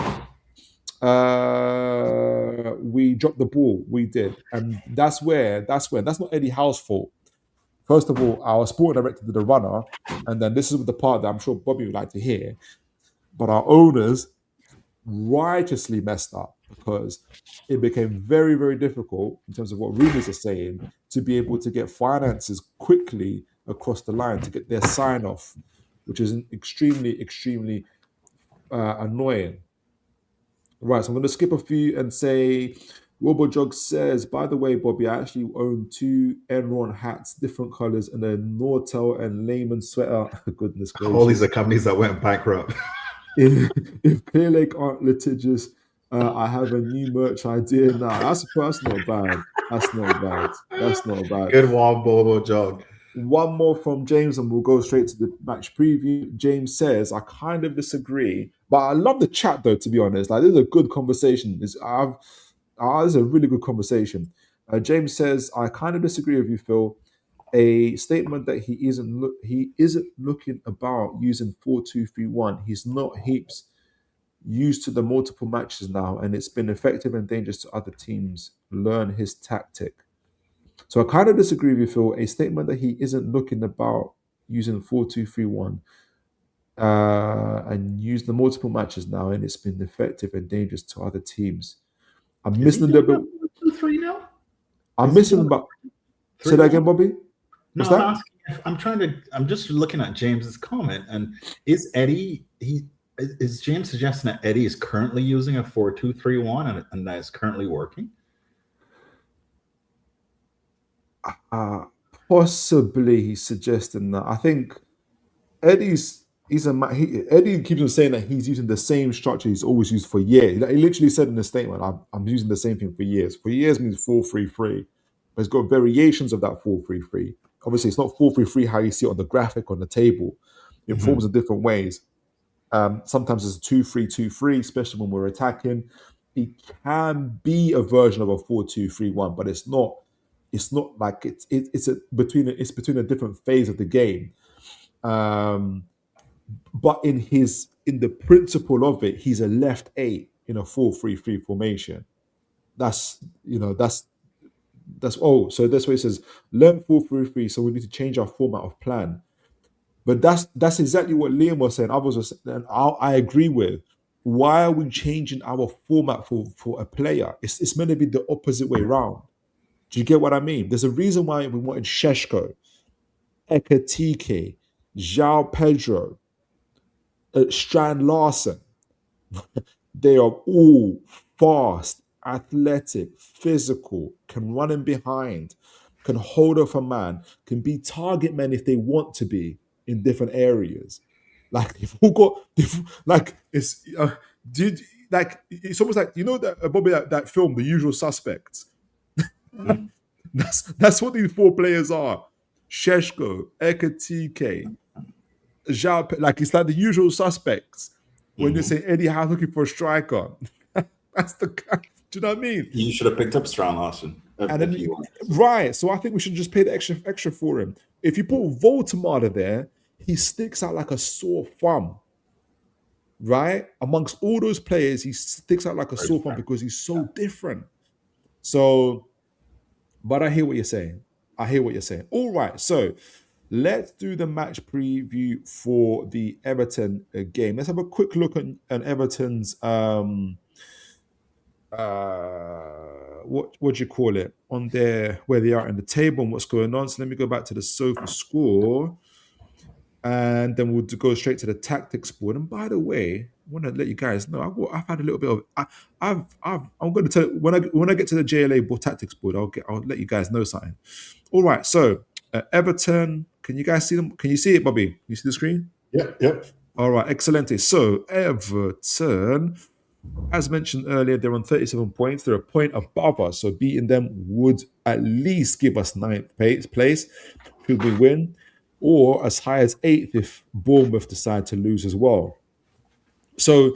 We dropped the ball. We did, and that's not Eddie Howe's fault. First of all, our sporting director did the runner, and then this is the part that I'm sure Bobby would like to hear. But our owners righteously messed up because it became very, very difficult in terms of what rumors are saying to be able to get finances quickly across the line to get their sign off, which is extremely, extremely annoying. Right, so I'm going to skip a few and say, Wobblejog says, by the way, Bobby, I actually own 2 Enron hats, different colors, and a Nortel and Lehman sweater. Goodness gracious. All these are companies that went bankrupt. If Clear Lake aren't litigious, I have a new merch idea now. That's not bad. That's not bad. Good one, Wobblejog. one more from James, and we'll go straight to the match preview. James says, "I kind of disagree, but I love the chat though. To be honest, like this is a good conversation. This is a really good conversation." James says, "I kind of disagree with you, Phil. A statement that he isn't looking about using 4-2-3-1. He's not heaps used to the multiple matches now, and it's been effective and dangerous to other teams. Learn his tactic." So I kind of disagree with you, Phil. A statement that he isn't looking about using 4-2-3-1 and use the multiple matches now, and it's been effective and dangerous to other teams. I'm Is he missing a doing little bit. that 2-3 now? I'm Is he missing doing about. Say that again, Bobby. No, What's I'm that? asking. I'm just looking at James's comment, and is Eddie? Is James suggesting that Eddie is currently using a 4-2-3-1 and that is currently working? Possibly he's suggesting that. I think Eddie keeps on saying that he's using the same structure he's always used for years. Like, he literally said in the statement, I'm using the same thing for years. For years means 4-3-3, but it's got variations of that 4-3-3. Obviously, it's not 4-3-3 how you see it on the graphic on the table. It forms in different ways. Sometimes it's a 2-3-2-3, especially when we're attacking. It can be a version of a 4-2-3-1, but it's not. It's not like it's between a different phase of the game. But in the principle of it, he's a left 8 in a 4-3-3 formation. That's so that's why it says learn 4-3-3. So we need to change our format of plan. But that's exactly what Liam was saying. Others were saying, and I agree with. Why are we changing our format for a player? It's meant to be the opposite way around. Do you get what I mean? There's a reason why we wanted Sheshko, Ekatike, João Pedro, Strand Larson. They are all fast, athletic, physical, can run in behind, can hold off a man, can be target men if they want to be in different areas. Like they've all got, it's almost like that Bobby that film, The Usual Suspects. That's what these 4 players are: Sheshko, Ekatike, like it's like The Usual Suspects. When you say Eddie Howe looking for a striker, that's the guy. Do you know what I mean? You should have picked up Strand Larson. And then right, so I think we should just pay the extra for him. If you put Woltemade there, he sticks out like a sore thumb. Right? Amongst all those players, he sticks out like a sore thumb because he's so different. So, but I hear what you're saying. All right, so let's do the match preview for the Everton game. Let's have a quick look at Everton's what do you call it on there, where they are in the table and what's going on. So let me go back to the sofa score, and then we'll go straight to the tactics board. And by the way, I want to let you guys know I've had a little bit of I'm going to tell you, when I get to the JLA board tactics board, I'll let you guys know something. All right, so Everton, can you guys see them? Can you see it, Bobby? You see the screen? Yep. All right, excellent. So Everton, as mentioned earlier, they're on 37 points. They're a point above us, so beating them would at least give us 9th place should we win, or as high as 8th if Bournemouth decide to lose as well. So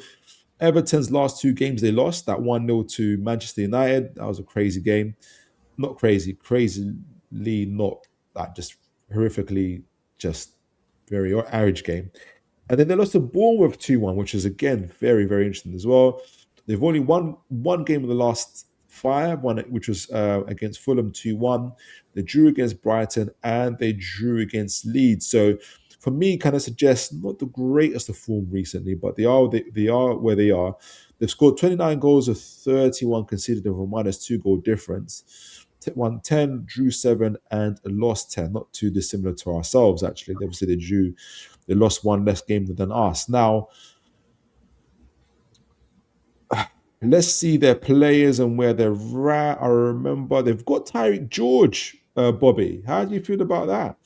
Everton's last 2 games they lost. That 1-0 to Manchester United, that was a crazy game. Not crazy, crazily not that, just horrifically, just very average game. And then they lost to Bournemouth 2-1, which is again very, very interesting as well. They've only won one game in the last 5, which was against Fulham 2-1. They drew against Brighton and they drew against Leeds. So for me, kind of suggests not the greatest of form recently, but they are where they are. They've scored 29 goals of 31 conceded with a -2 goal difference. Won 10, drew 7, and lost 10. Not too dissimilar to ourselves, actually. Obviously, they lost 1 less game than us. Now, let's see their players and where they're at. I remember they've got Tyreek George, Bobby. How do you feel about that?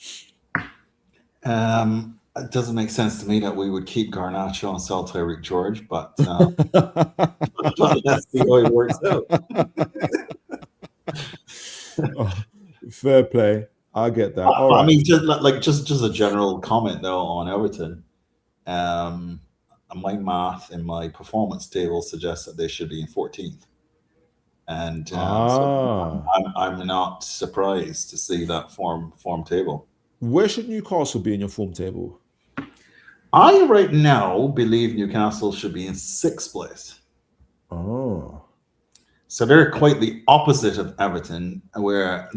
It doesn't make sense to me that we would keep Garnacho and sell Tyreek George, but let's see how it works out. Fair play. I get that. All But I right. mean, just a general comment though on Everton. Um, my math in my performance table suggests that they should be in 14th, and so Ah. I'm not surprised to see that form table. Where should Newcastle be in your form table? I right now believe Newcastle should be in 6th place. Oh. So they're quite the opposite of Everton, where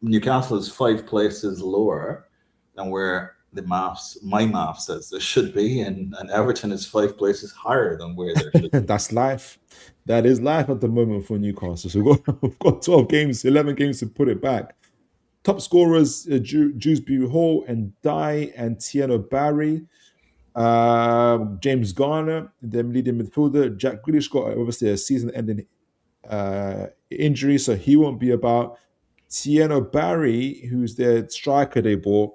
Newcastle is 5 places lower than where my math says there should be, and Everton is 5 places higher than where there should be. That's life. That is life at the moment for Newcastle. So we've got 12 games, 11 games to put it back. Top scorers, Dewsbury Hall and Dye and Tieno Barry. James Garner, the leading midfielder. Jack Grealish got obviously a season-ending injury, so he won't be about. Tieno Barry, who's their striker they bought,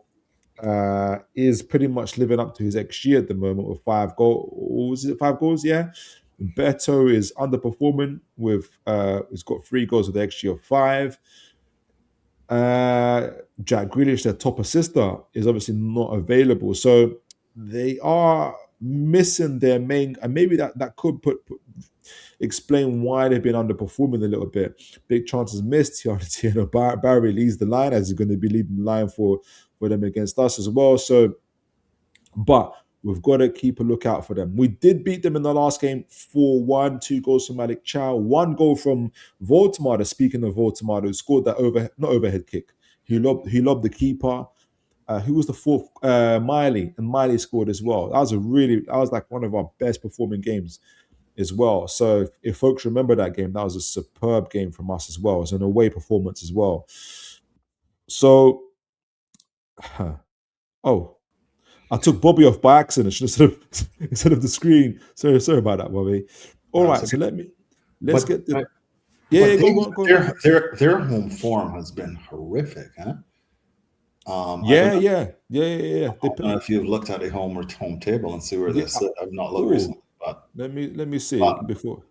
is pretty much living up to his XG at the moment with 5 goals. Is it 5 goals? Yeah. Beto is underperforming with he's got 3 goals with the XG of 5. Jack Grealish, their top assister, is obviously not available. So they are missing their main, and maybe that could explain why they've been underperforming a little bit. Big chances missed. Barry leads the line, as he's going to be leading the line for them against us as well. So, but we've got to keep a lookout for them. We did beat them in the last game 4-1, 2 goals from Malik Chow, 1 goal from Woltemade. Speaking of Woltemade, who scored that not overhead kick. He lobbed the keeper. Who was the fourth? Miley, and Miley scored as well. That was like one of our best performing games as well. So if folks remember that game, that was a superb game from us as well. It was an away performance as well. So, I took Bobby off by accident instead of the screen. Sorry about that, Bobby. All right, so let's get the. Their home form has been horrific, huh? Yeah. I don't know if you've looked at the home table and see where they sit. I've not looked recently, but let me see before.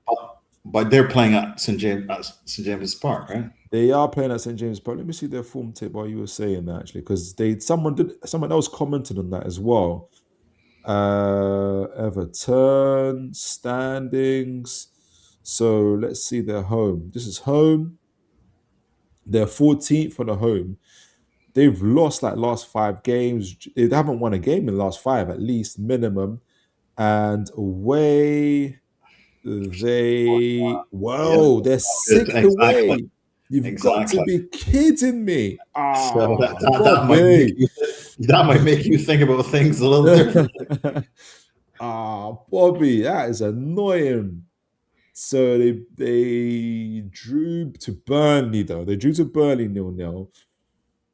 But they're playing at St. James's Park, right? They are playing at St. James's Park. Let me see their form table while you were saying that, actually, because someone else commented on that as well. Everton standings. So let's see their home. This is home. They're 14th for the home. They've lost like last 5 games. They haven't won a game in the last 5, at least minimum. And away, they're 6th away. You've got to be kidding me. So that might make you think about things a little different. Bobby, that is annoying. So they drew to Burnley, though. They drew to Burnley 0-0.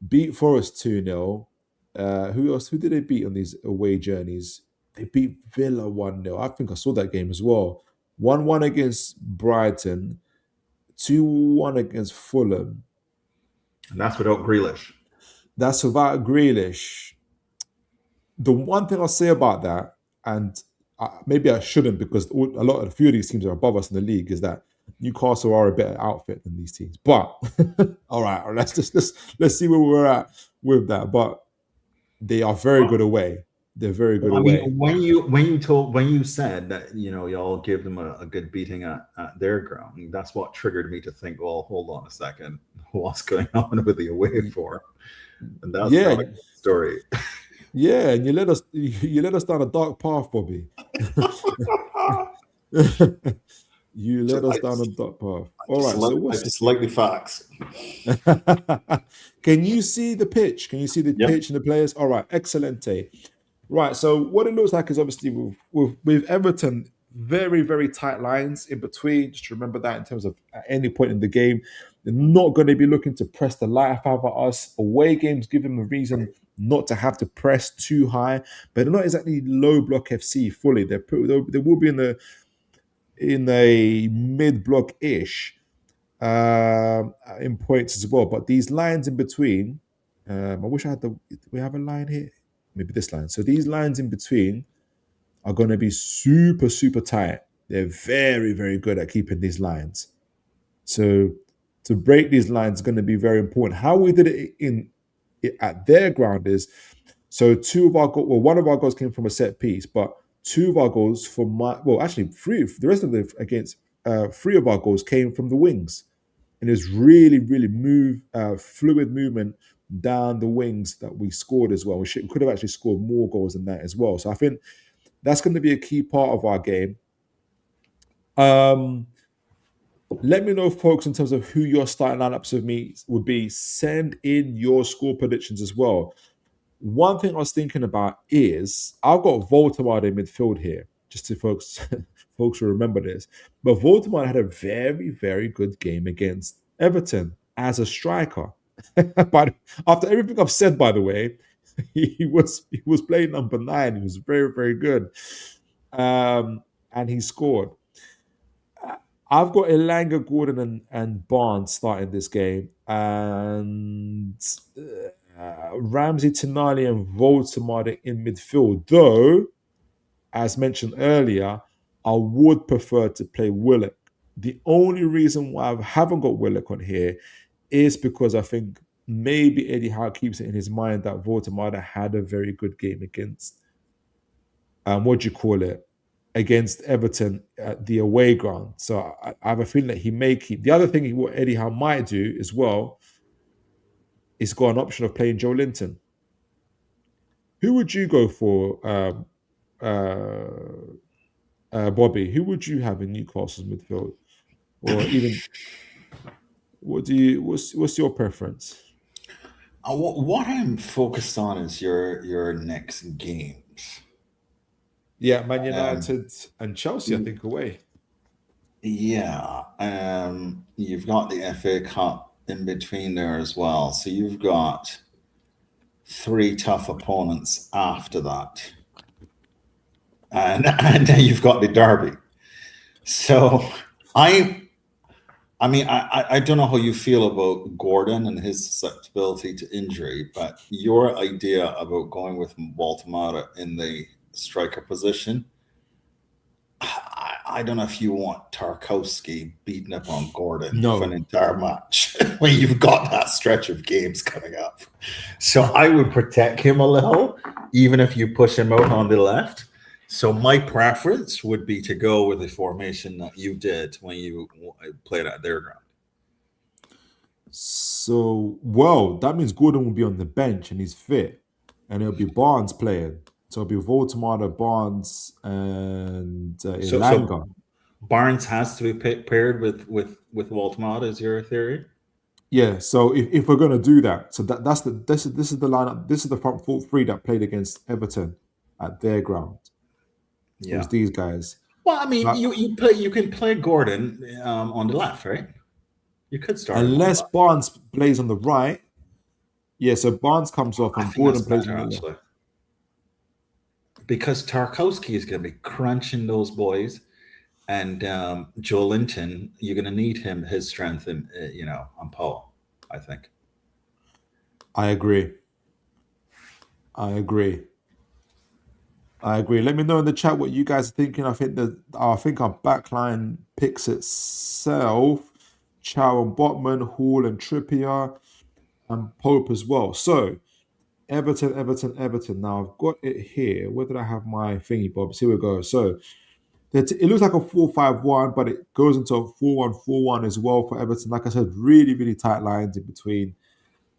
Beat Forest 2-0. Who else? Who did they beat on these away journeys? They beat Villa 1-0. I think I saw that game as well. 1-1 against Brighton. 2-1 against Fulham. And that's without Grealish. That's without Grealish. The one thing I'll say about that, and maybe I shouldn't, because a few of these teams are above us in the league, is that Newcastle are a better outfit than these teams. But all right, let's see where we're at with that. But they are very good away. They're very good away. I mean, when you said that y'all give them a good beating at their ground, that's what triggered me to think, well, hold on a second, what's going on with the away form? And that's not a good story. Yeah, and you let us down a dark path, Bobby. You let us down a dark path. All right, I just like the facts. Can you see the pitch? Can you see the pitch and the players? All right, excelente. Right, so what it looks like is obviously with Everton, very, very tight lines in between. Just remember that in terms of at any point in the game, they're not going to be looking to press the life out of us. Away games give them a reason not to have to press too high, but they're not exactly low block FC fully. They will be in a mid block ish in points as well. But these lines in between, I wish I had we have a line here. Maybe this line. So these lines in between are going to be super, super tight. They're very, very good at keeping these lines. So to break these lines is going to be very important. How we did it in at their ground is so one of our goals came from a set piece, but two of our goals from actually three. The rest of the against three of our goals came from the wings, and it was really fluid movement down the wings that we scored as well. We could have actually scored more goals than that as well. So I think that's going to be a key part of our game. Let me know, folks, in terms of who your starting lineups would be. Send in your score predictions as well. One thing I was thinking about is I've got Woltemade in midfield here, just to folks will remember this. But Woltemade had a very, very good game against Everton as a striker. But after everything I've said, by the way, he was playing number 9. He was very, very good, and he scored. I've got Elanga, Gordon, and Barnes starting this game, and Ramsey, Tonali, and Woltemade in midfield. Though, as mentioned earlier, I would prefer to play Willock. The only reason why I haven't got Willock on here is because I think maybe Eddie Howe keeps it in his mind that Woltemade had a very good game against, against Everton at the away ground. So I have a feeling that he may keep. The other thing what Eddie Howe might do as well is got an option of playing Joe Linton. Who would you go for, Bobby? Who would you have in Newcastle's midfield, or even what's your preference? What I'm focused on is your next games. Yeah, Man United and Chelsea, I think, away. Yeah, you've got the FA Cup in between there as well, so you've got 3 tough opponents after that, and then you've got the derby. So I don't know how you feel about Gordon and his susceptibility to injury, but your idea about going with Woltemade in the striker position, I don't know if you want Tarkowski beating up on Gordon for an entire match when you've got that stretch of games coming up. So I would protect him a little, even if you push him out on the left. So my preference would be to go with the formation that you did when you played at their ground. So, that means Gordon will be on the bench and he's fit, and it'll be Barnes playing. So it'll be Woltemade, Barnes, and Elanga. So Barnes has to be paired with Woltemade, is your theory? Yeah. So if we're going to do that, so this is the lineup. This is the front 3 that played against Everton at their ground. Yeah, it was these guys. Well, I mean, you can play Gordon on the left, right? You could start unless Barnes plays on the right. Yeah, so Barnes comes off and Gordon plays on the left. Because Tarkowski is going to be crunching those boys, and Joe Linton, you're going to need his strength in on Paul, I think. I agree. Let me know in the chat what you guys are thinking. I think our backline picks itself. Chow and Botman, Hall and Trippier, and Pope as well. So Everton. Now I've got it here. Where did I have my thingy bobs? Here we go. So it looks like a 4-5-1, but it goes into a 4-1-4-1 as well for Everton. Like I said, really, really tight lines in between.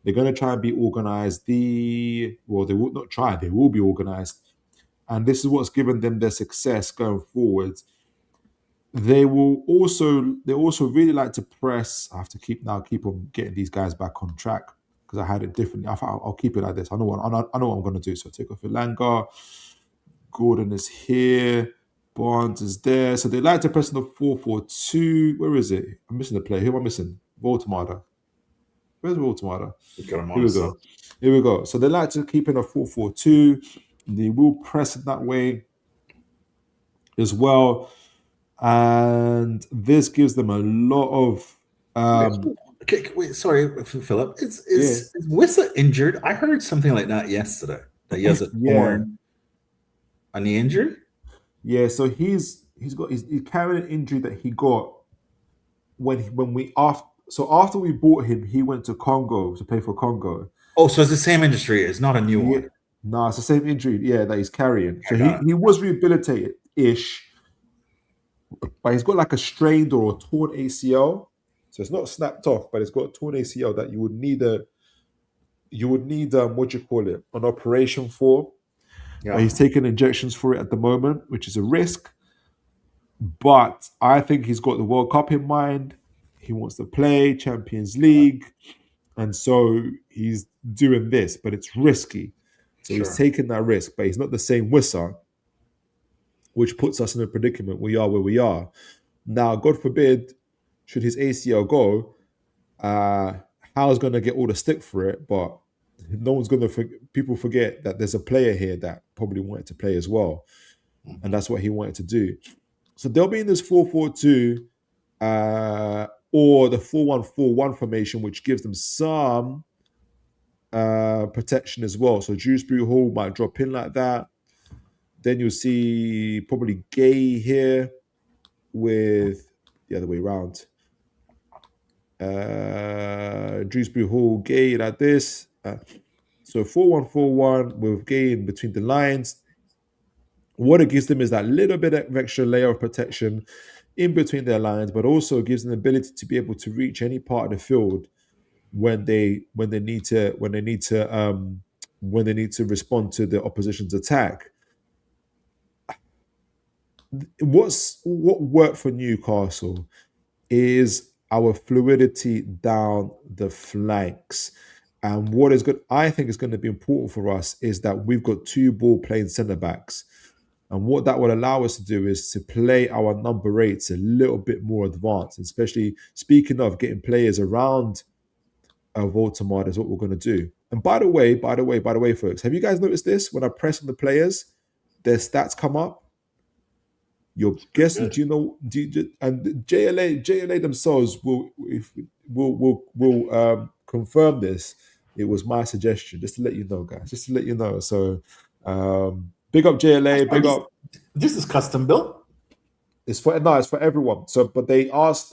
They're going to try and be organized. They will not try. They will be organized. And this is what's given them their success going forward. They also really like to press. I have to keep on getting these guys back on track because I had it differently. I'll keep it like this. I know what I'm going to do. So take off Elanga. Gordon is here. Barnes is there. So they like to press in the 4-4-2. Where is it? I'm missing the player. Who am I missing? Woltemade. Where's Woltemade? Here we go. So they like to keep in a 4-4-2. They will press it that way as well. And this gives them a lot of... wait, sorry, Philip. Is Wissa injured? I heard something like that yesterday. That he has a torn a knee injury? Yeah, so he's carrying an injury that he got after we bought him, he went to Congo to play for Congo. Oh, so it's the same industry. It's not a new Yeah. one. No, it's the same injury, that he's carrying. So I got he was rehabilitated-ish, but he's got like a strained or a torn ACL. So it's not snapped off, but it's got a torn ACL that you would need what you call it, an operation for. But Yeah, he's taking injections for it at the moment, which is a risk. But I think he's got the World Cup in mind. He wants to play Champions League. And so he's doing this, but it's risky. So he's sure. taking that risk, but he's not the same Wissa, which puts us in a predicament. We are where we are. Now, God forbid, should his ACL go, Hal's going to get all the stick for it, but no one's going to people forget that there's a player here that probably wanted to play as well. And that's what he wanted to do. So they'll be in this 4-4-2 or the 4-1-4-1 formation, which gives them some protection as well. So Dewsbury Hall might drop in like that. Then you'll see probably Gay here with the other way around. Dewsbury Hall, Gay like this. So 4-1-4-1 with Gay in between the lines. What it gives them is that little bit of extra layer of protection in between their lines, but also gives them the ability to be able to reach any part of the field when they need to respond to the opposition's attack. What worked for Newcastle is our fluidity down the flanks. And what is good, I think is going to be important for us is that we've got two ball playing centre backs. And what that will allow us to do is to play our number eights a little bit more advanced, especially speaking of getting players around Woltemade is what we're going to do. And by the way, folks, have you guys noticed this? When I press on the players, their stats come up. Your guess, Good. do you know? And JLA themselves will confirm this. It was my suggestion, just to let you know, guys. Just to let you know. So, big up JLA, big up. This is custom built. It's for everyone. So, but they asked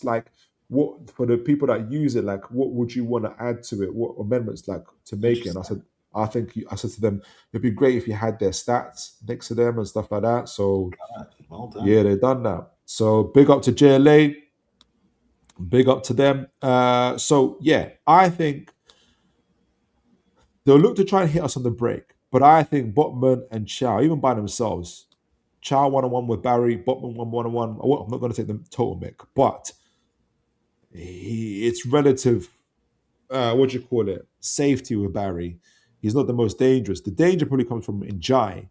like, what for the people that use it, like, what would you want to add to it? What amendments like to make it? And I said, I said to them, it'd be great if you had their stats next to them and stuff like that. So, Well done. yeah, they've done that. So, big up to JLA, big up to them. So yeah, I think they'll look to try and hit us on the break, but I think Botman and Chow, even by themselves, Chow 1-on-1 with Barry, Botman 1-on-1. Well, I'm not going to take the total mic, but it's relative. What do you call it? Safety with Barry. He's not the most dangerous. The danger probably comes from Njai,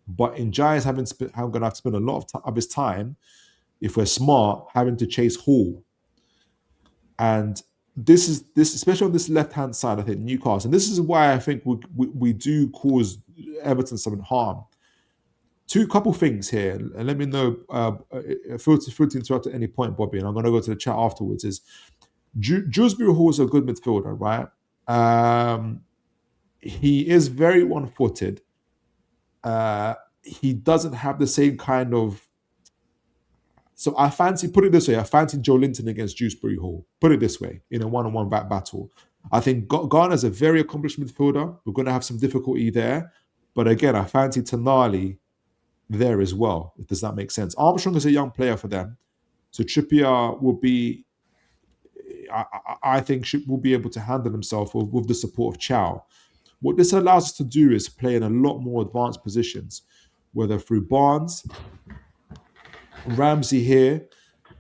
but Njai is going to have to spend a lot of his time, if we're smart, having to chase Hall. And this, especially on this left-hand side, I think Newcastle, and this is why I think we do cause Everton some harm. Couple things here, and let me know. Feel to interrupt at any point, Bobby, and I'm going to go to the chat afterwards. Is Dewsbury Hall is a good midfielder, right? He is very one-footed. He doesn't have the same kind of. So put it this way, I fancy Joe Linton against Dewsbury Hall. Put it this way, in a one-on-one back battle. I think Ghana's a very accomplished midfielder. We're going to have some difficulty there. But again, I fancy Tonali there as well, if does that make sense. Armstrong is a young player for them. So Trippier will be, I think, will be able to handle himself with the support of Chow. What this allows us to do is play in a lot more advanced positions, whether through Barnes, Ramsey here,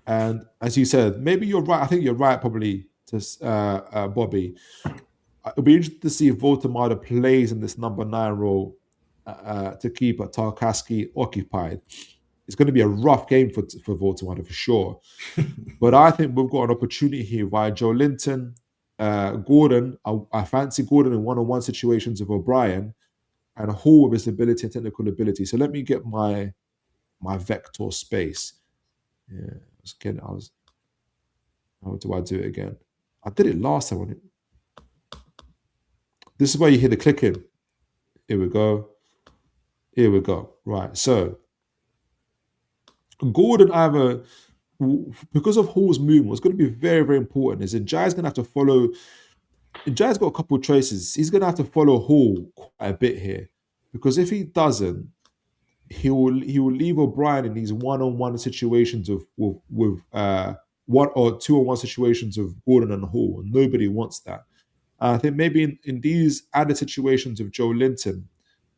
and as you said, maybe you're right. I think you're right, probably, to Bobby. It'll be interesting to see if Woltemade plays in this number 9 role to keep Tarkowski occupied. It's going to be a rough game for Woltemade for sure. But I think we've got an opportunity here via Joe Linton, Gordon. I fancy Gordon in one-on-one situations with O'Brien, and Hall with his ability and technical ability. So let me get my vector space. Yeah, how do I do it again? I did it last time. This is where you hear the clicking. Here we go. Right, so Gordon because of Hall's movement, what's going to be very, very important is that Jai's going to have to follow Jai's got a couple of choices. He's going to have to follow Hall quite a bit here, because if he doesn't, he will leave O'Brien in these one-on-one situations of with one or two-on-one situations of Gordon and Hall. Nobody wants that. I think maybe in these added situations of Joe Linton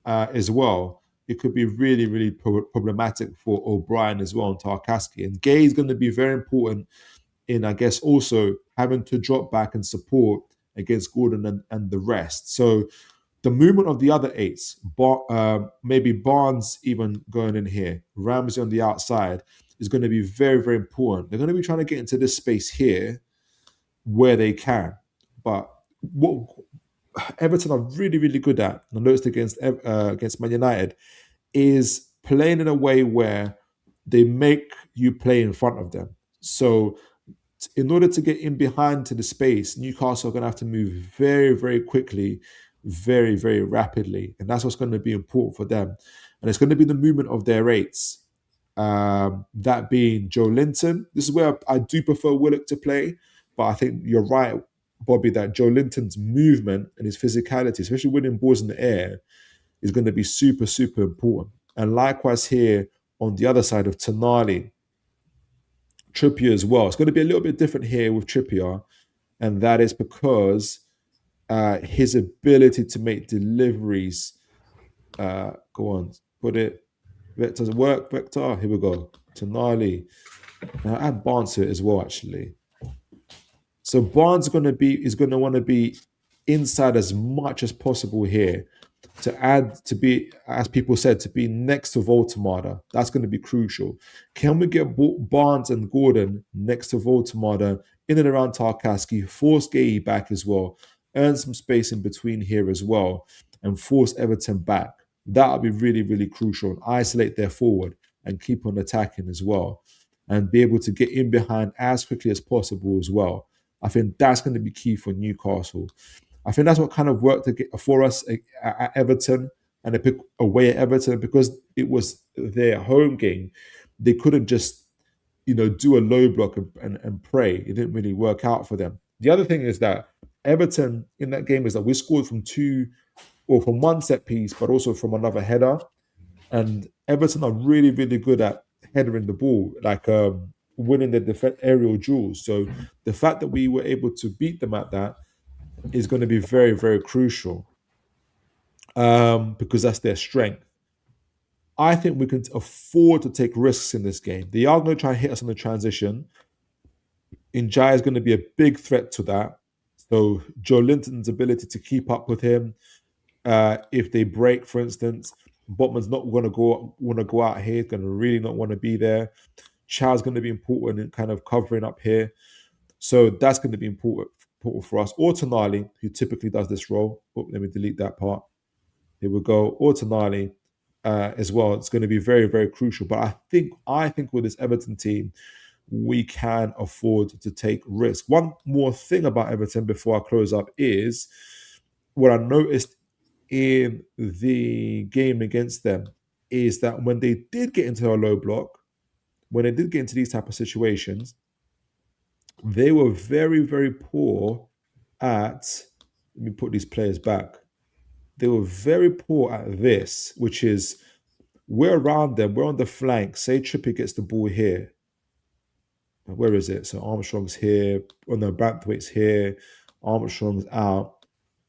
as well, it could be really, really problematic for O'Brien as well and Tarkowski. And Gay is going to be very important in, I guess, also having to drop back and support against Gordon and the rest. So the movement of the other eights, maybe Barnes even going in here, Ramsey on the outside, is going to be very, very important. They're going to be trying to get into this space here where they can. But what Everton are really, really good at, and I noticed against Man United, is playing in a way where they make you play in front of them. So in order to get in behind to the space, Newcastle are going to have to move very, very quickly, very, very rapidly. And that's what's going to be important for them. And it's going to be the movement of their eights. That being Joe Linton. This is where I do prefer Willock to play. But I think you're right, Bobby, that Joe Linton's movement and his physicality, especially winning balls in the air, is going to be super, super important. And likewise here on the other side of Tonali, Trippier as well. It's going to be a little bit different here with Trippier, and that is because his ability to make deliveries. Go on, put it. Vector's work. Vector. Here we go. Tonali. Now add Barnes to it as well, actually. So Barnes is going to want to be inside as much as possible here to be, as people said, to be next to Woltemade. That's going to be crucial. Can we get Barnes and Gordon next to Woltemade, in and around Tarkowski, force Gay back as well, earn some space in between here as well, and force Everton back? That would be really, really crucial. And isolate their forward and keep on attacking as well, and be able to get in behind as quickly as possible as well. I think that's going to be key for Newcastle. I think that's what kind of worked for us at Everton, and they picked away at Everton because it was their home game. They couldn't just, do a low block and pray. It didn't really work out for them. The other thing is that Everton in that game is that we scored from one set piece, but also from another header. And Everton are really, really good at headering the ball, like winning the aerial duels. So the fact that we were able to beat them at that is going to be very, very crucial, because that's their strength. I think we can afford to take risks in this game. They are going to try and hit us on the transition. Njai is going to be a big threat to that. So Joe Linton's ability to keep up with him, if they break, for instance, Botman's not going to go out here. He's going to really not want to be there. Chow's going to be important in kind of covering up here. So that's going to be important for us. Or Tonali, who typically does this role. Let me delete that part. Here we go. Or Tonali as well. It's going to be very, very crucial. But I think with this Everton team, we can afford to take risk. One more thing about Everton before I close up is what I noticed in the game against them is that when they did get into a low block, when they did get into these type of situations, they were very, very poor at, let me put these players back. They were very poor at this, which is we're around them, we're on the flank. Say Trippier gets the ball here. Where is it? So Armstrong's here. Oh no, Branthwaite's here. Armstrong's out.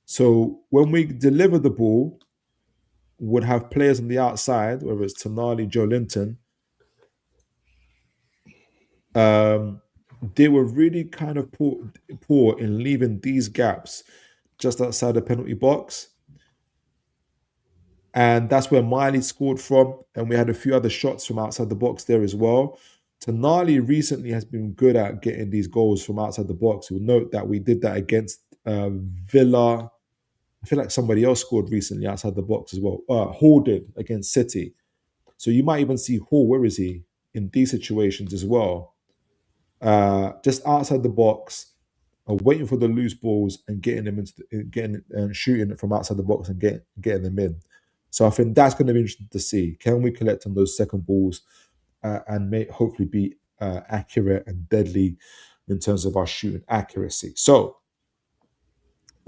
So when we deliver the ball, would have players on the outside, whether it's Tonali, Joe Linton. They were really kind of poor in leaving these gaps just outside the penalty box. And that's where Miley scored from. And we had a few other shots from outside the box there as well. Tonali recently has been good at getting these goals from outside the box. You'll note that we did that against Villa. I feel like somebody else scored recently outside the box as well. Hall did against City. So you might even see Hall, where is he, in these situations as well. Just outside the box, waiting for the loose balls and getting them and shooting it from outside the box and getting them in. So I think that's going to be interesting to see. Can we collect on those second balls and hopefully be accurate and deadly in terms of our shooting accuracy? So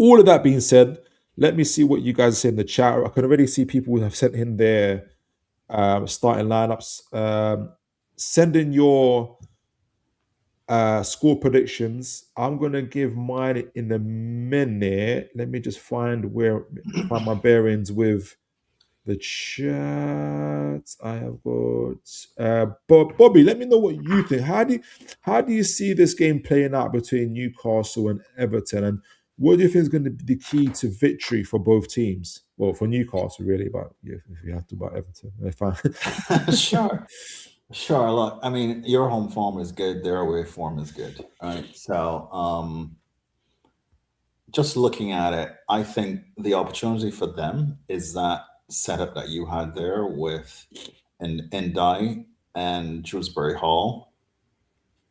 all of that being said, let me see what you guys say in the chat. I can already see people who have sent in their starting lineups. Send in your score predictions. I'm gonna give mine in a minute. Let me just find my bearings with the chat. I have got Bobby. Let me know what you think. How do you see this game playing out between Newcastle and Everton, and what do you think is going to be the key to victory for both teams? Well, for Newcastle, really, but if you have to buy Everton, fine. Sure. Look, I mean, your home form is good. Their away form is good, right? So, just looking at it, I think the opportunity for them is that setup that you had there with Ndai and Shrewsbury Hall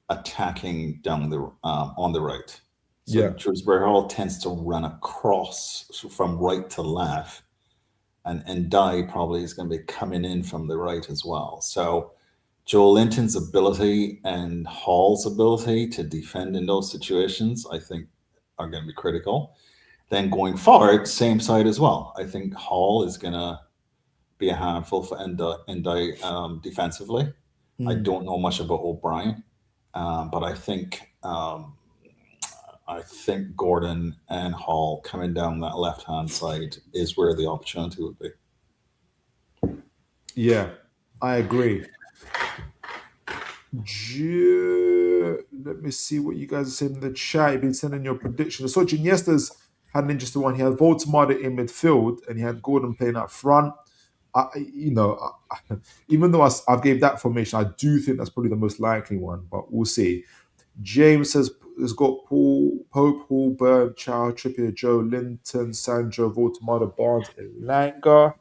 attacking down the on the right. So Yeah. Shrewsbury Hall tends to run across from right to left, and Ndai probably is going to be coming in from the right as well. So Joel Linton's ability and Hall's ability to defend in those situations, I think, are going to be critical. Then going forward, same side as well. I think Hall is going to be a handful for Ndai defensively. I don't know much about O'Brien, but I think Gordon and Hall coming down that left-hand side is where the opportunity would be. Yeah, I agree. Let me see what you guys are saying in the chat. You've been sending your predictions. I saw Iniesta's had an interesting one. He had Woltemade in midfield and he had Gordon playing up front. Even though I've gave that formation, I do think that's probably the most likely one, but we'll see. James has got Pope, Hall, Burn, Chow, Trippier, Joe, Linton, Sancho, Woltemade, Barnes, Elanga.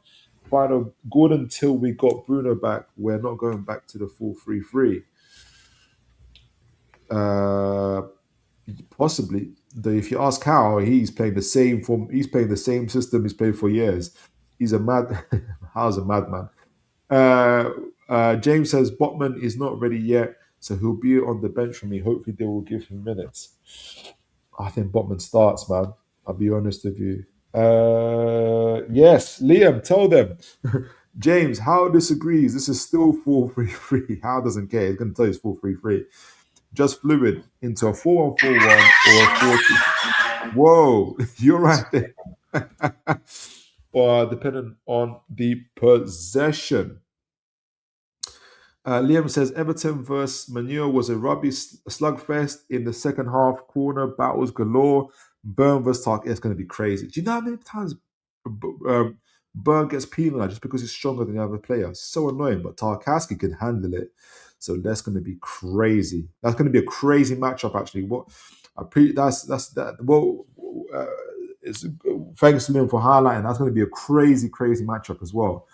Final Gordon till we got Bruno back. We're not going back to the 4-3-3. Possibly. If you ask how, he's playing the same form. He's playing the same system he's played for years. He's a mad. How's a madman? James says Botman is not ready yet, so he'll be on the bench for me. Hopefully, they will give him minutes. I think Botman starts, man. I'll be honest with you. Yes, Liam, tell them. James, how disagrees? This is still 4-3-3. How doesn't care? He's going to tell you it's 4-3-3. Just fluid into a 4-1-4-1 or a 4-2. Whoa, you're right there. Or depending on the possession. Liam says Everton versus Manure was a rugby slugfest in the second half. Corner battles galore. Burn versus Tark. It's going to be crazy. Do you know how many times Burn gets penalised just because he's stronger than the other player? So annoying, but Tarkowski can handle it. So that's going to be crazy. That's going to be a crazy matchup, actually. Thanks to Liam for highlighting. That's going to be a crazy matchup as well.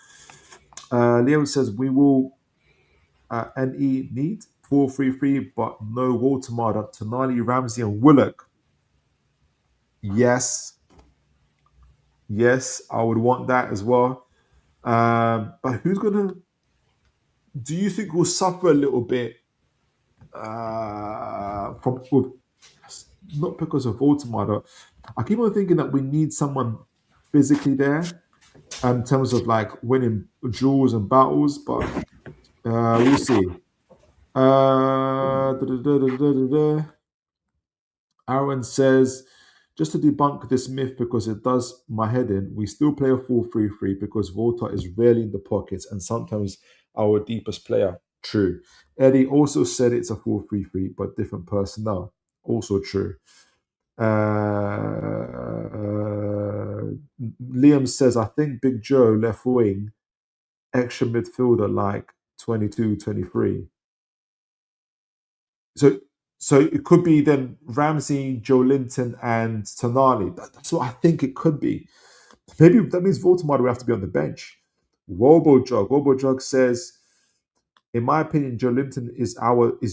Liam says we will NE need 4-3-3, but no Woltemade, Tonali, Ramsey, and Willock. Yes, I would want that as well. But who's gonna? Do you think we'll suffer a little bit from not because of Woltemade? I keep on thinking that we need someone physically there in terms of like winning duels and battles, but we'll see. Aaron says, just to debunk this myth because it does my head in, we still play a 4-3-3 because Volta is rarely in the pockets and sometimes our deepest player. True. Eddie also said it's a 4-3-3 but different personnel. Also true. Liam says, I think Big Joe left wing, extra midfielder like 22, 23. So it could be then Ramsey, Joe Linton, and Tonali. That's what I think it could be. Maybe that means Woltemade will have to be on the bench. Wobojog says, in my opinion, Joe Linton is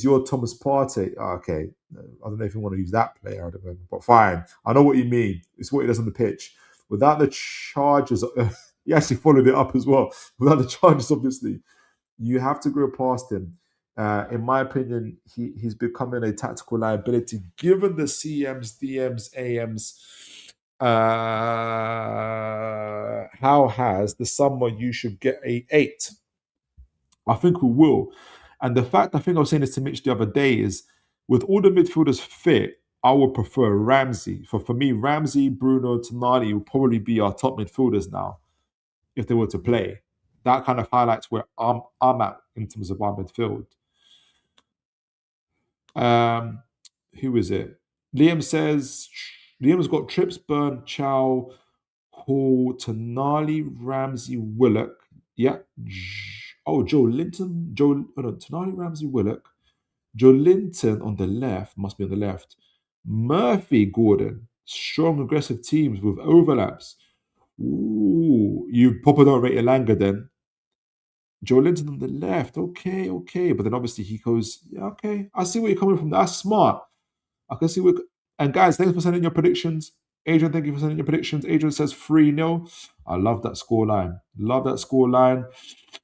your Thomas Partey. Okay, I don't know if you want to use that player, but fine. I know what you mean. It's what he does on the pitch. Without the charges, he actually followed it up as well. Without the charges, obviously, you have to go past him. In my opinion, he's becoming a tactical liability given the CMs, DMs, AMs How has the summer you should get a 8? I think we will. And the fact, I think I was saying this to Mitch the other day, is with all the midfielders fit, I would prefer Ramsey. For me, Ramsey, Bruno, Tonali will probably be our top midfielders now if they were to play. That kind of highlights where I'm at in terms of our midfield. Who is it? Liam says Liam's got Trips, Burn, Chow, Hall, Tonali, Ramsey, Willock. Yeah. Joe Linton. Tonali, Ramsey, Willock. Joe Linton on the left, must be on the left. Murphy, Gordon. Strong, aggressive teams with overlaps. Ooh, you probably don't rate Elanga then. Joe Linton on the left. Okay. But then obviously he goes, yeah, okay. I see where you're coming from. That's smart. I can see where. And guys, thanks for sending your predictions. Adrian, thank you for sending your predictions. Adrian says 3-0. I love that scoreline.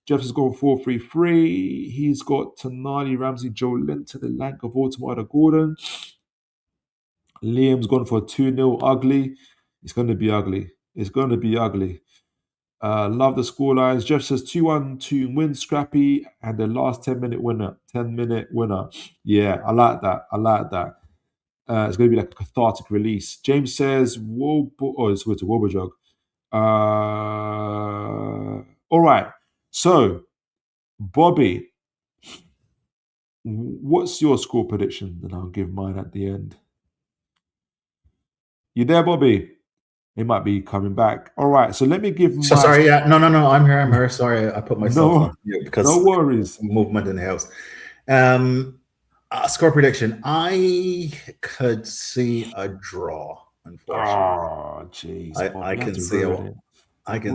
Jeff has gone 4-3-3. He's got Tonali, Ramsey, Joe Linton, Elanga, Woltemade, Gordon. Liam's gone for 2-0 ugly. It's going to be ugly. Love the scorelines. Jeff says 2-1 win, scrappy, and the last 10-minute winner. 10-minute winner. Yeah, I like that. It's going to be like a cathartic release. James says, it's a Wobojog. All right. So, Bobby, what's your score prediction? Then I'll give mine at the end. You there, Bobby? He might be coming back. All right. So let me give my... Sorry. Yeah. No. I'm here. Sorry. I put myself on mute because no worries. Movement in the house. Score prediction. I could see a draw, unfortunately. Oh, jeez. I can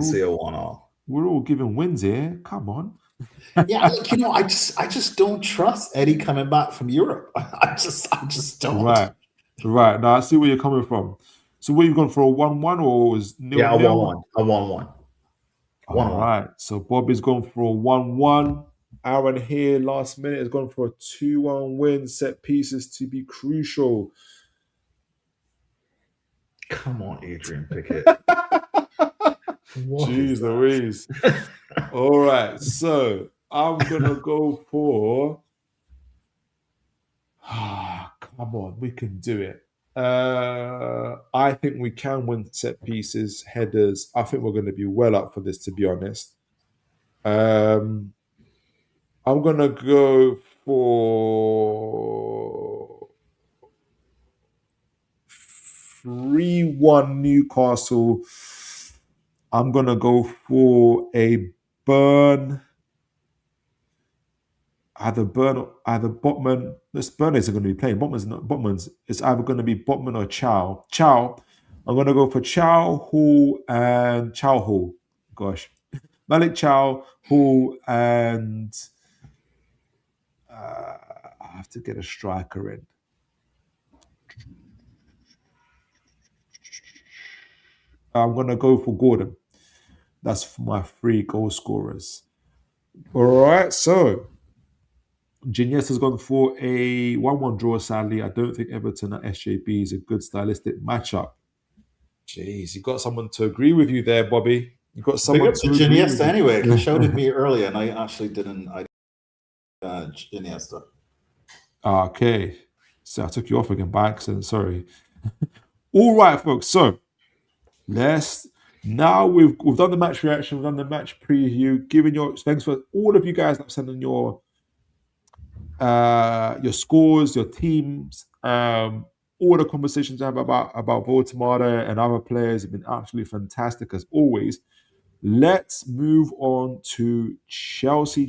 see a 1-1. We're all giving wins here. Come on. Yeah, I just don't trust Eddie coming back from Europe. I just don't. Right. Now I see where you're coming from. So what, you've gone for a 1-1 or was nil? Yeah, a 1-1. A 1-1. All right. So Bobby's gone for a 1-1. Aaron here last minute has gone for a 2-1 win. Set pieces to be crucial. Come on, Adrian Pickett. Jeez Louise. All right. So I'm gonna go for. Come on, we can do it. I think we can win set pieces, headers. I think we're going to be well up for this, to be honest. I'm going to go for 3-1 Newcastle. I'm going to go for a Burn. Either Botman. This Burn isn't going to be playing. Botman's. It's either going to be Botman or Chow. I'm going to go for Chow, Hall, and Chow Hall. Gosh. Malik Chow, Hall, and I have to get a striker in. I'm going to go for Gordon. That's my 3 goal scorers. All right, so Genius has gone for a 1-1 draw, sadly. I don't think Everton at SJB is a good stylistic matchup. Jeez, you got someone to agree with you there, Bobby. You got someone to agree Genius with anyway. He showed it me earlier, and I actually didn't. Iniesta. Okay, so I took you off again by accident. Sorry. All right, folks. So now we've done the match reaction, we've done the match preview. Thanks for all of you guys that sending your scores, your teams, all the conversations I have about Woltemade and other players have been absolutely fantastic as always. Let's move on to Chelsea.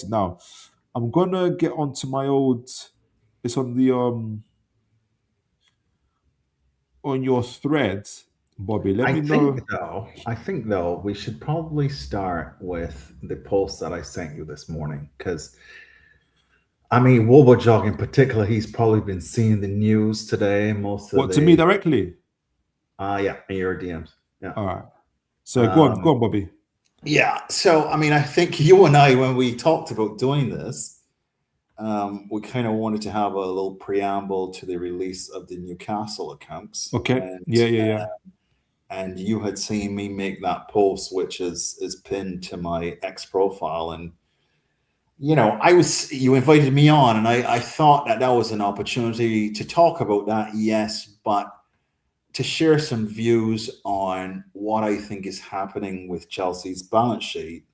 Now, I'm gonna get onto my old. It's on the on your thread, Bobby. Let me know. I think though we should probably start with the post that I sent you this morning because. I mean, Wobojog in particular, he's probably been seeing the news today. To me directly? Yeah, in your DMs. Yeah. All right. So go on, Bobby. Yeah. So, I mean, I think you and I, when we talked about doing this, we kind of wanted to have a little preamble to the release of the Newcastle accounts, Okay. Yeah. and you had seen me make that post, which is pinned to my X profile, and you invited me on, and I thought that was an opportunity to talk about that, yes, but to share some views on what I think is happening with Chelsea's balance sheet,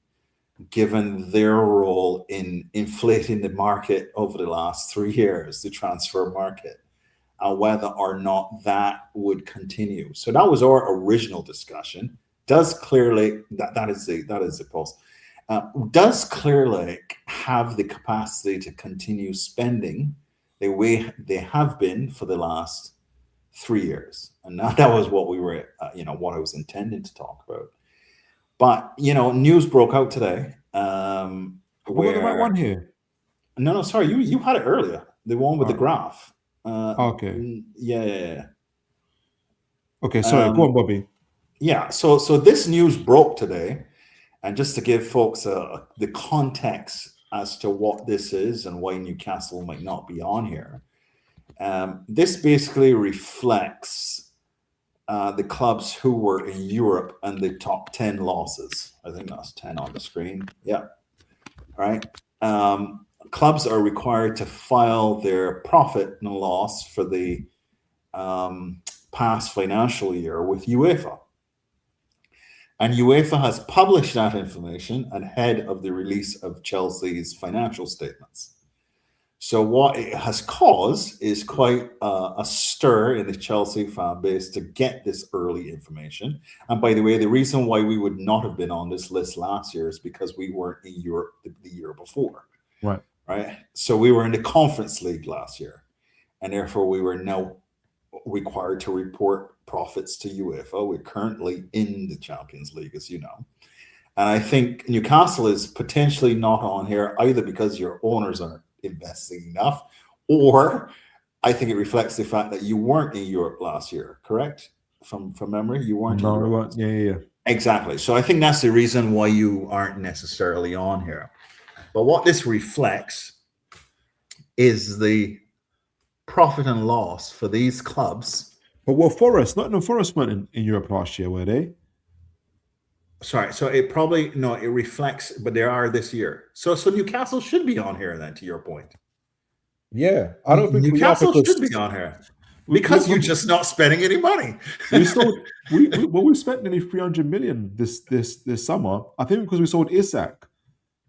given their role in inflating the market over the last 3 years, the transfer market, and whether or not that would continue. So that was our original discussion. Does Clearlake, that is the post. Does Clearlake have the capacity to continue spending the way they have been for the last 3 years? And that was what we were, what I was intending to talk about. But news broke out today. We got the right one here. No, sorry, you had it earlier. The one with the graph. Okay. Yeah. Okay, sorry. Go on, Bobby. Yeah. So this news broke today, and just to give folks the context as to what this is and why Newcastle might not be on here. This basically reflects the clubs who were in Europe and the top 10 losses. I think that's 10 on the screen. Yeah. All right. Clubs are required to file their profit and loss for the past financial year with UEFA. And UEFA has published that information ahead of the release of Chelsea's financial statements. So what it has caused is quite a stir in the Chelsea fan base to get this early information. And by the way, the reason why we would not have been on this list last year is because we weren't in Europe the year before. Right. So we were in the Conference League last year, and therefore we were now required to report profits to UEFA. We're currently in the Champions League, as you know. And I think Newcastle is potentially not on here either because your owners aren't investing enough, or I think it reflects the fact that you weren't in Europe last year, correct? From memory, you weren't in Europe. We weren't. Yeah. Exactly. So I think that's the reason why you aren't necessarily on here. But what this reflects is the profit and loss for these clubs. But Nottingham Forest weren't in Europe last year, were they? Sorry, so it reflects, but they are this year. So Newcastle should be on here then, to your point. Yeah, I don't think Newcastle should be on here because you're just not spending any money. we spent nearly 300 million this summer. I think because we sold Isak.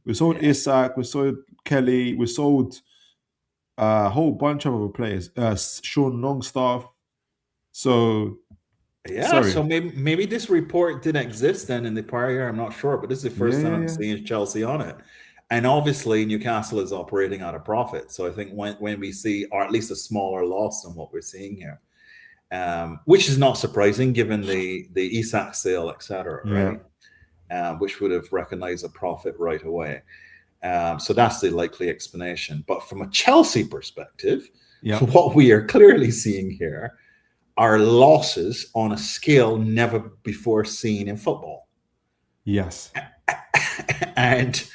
We sold Isak, we sold Kelly, we sold a whole bunch of other players. Sean Longstaff. So so maybe this report didn't exist then in the prior year. I'm not sure, but this is the first time I'm seeing Chelsea on it. And obviously Newcastle is operating at a profit. So I think when we see, or at least a smaller loss than what we're seeing here, which is not surprising given the Isak sale, etc., right? Which would have recognized a profit right away. So that's the likely explanation. But from a Chelsea perspective, what we are clearly seeing here are losses on a scale never before seen in football. Yes. And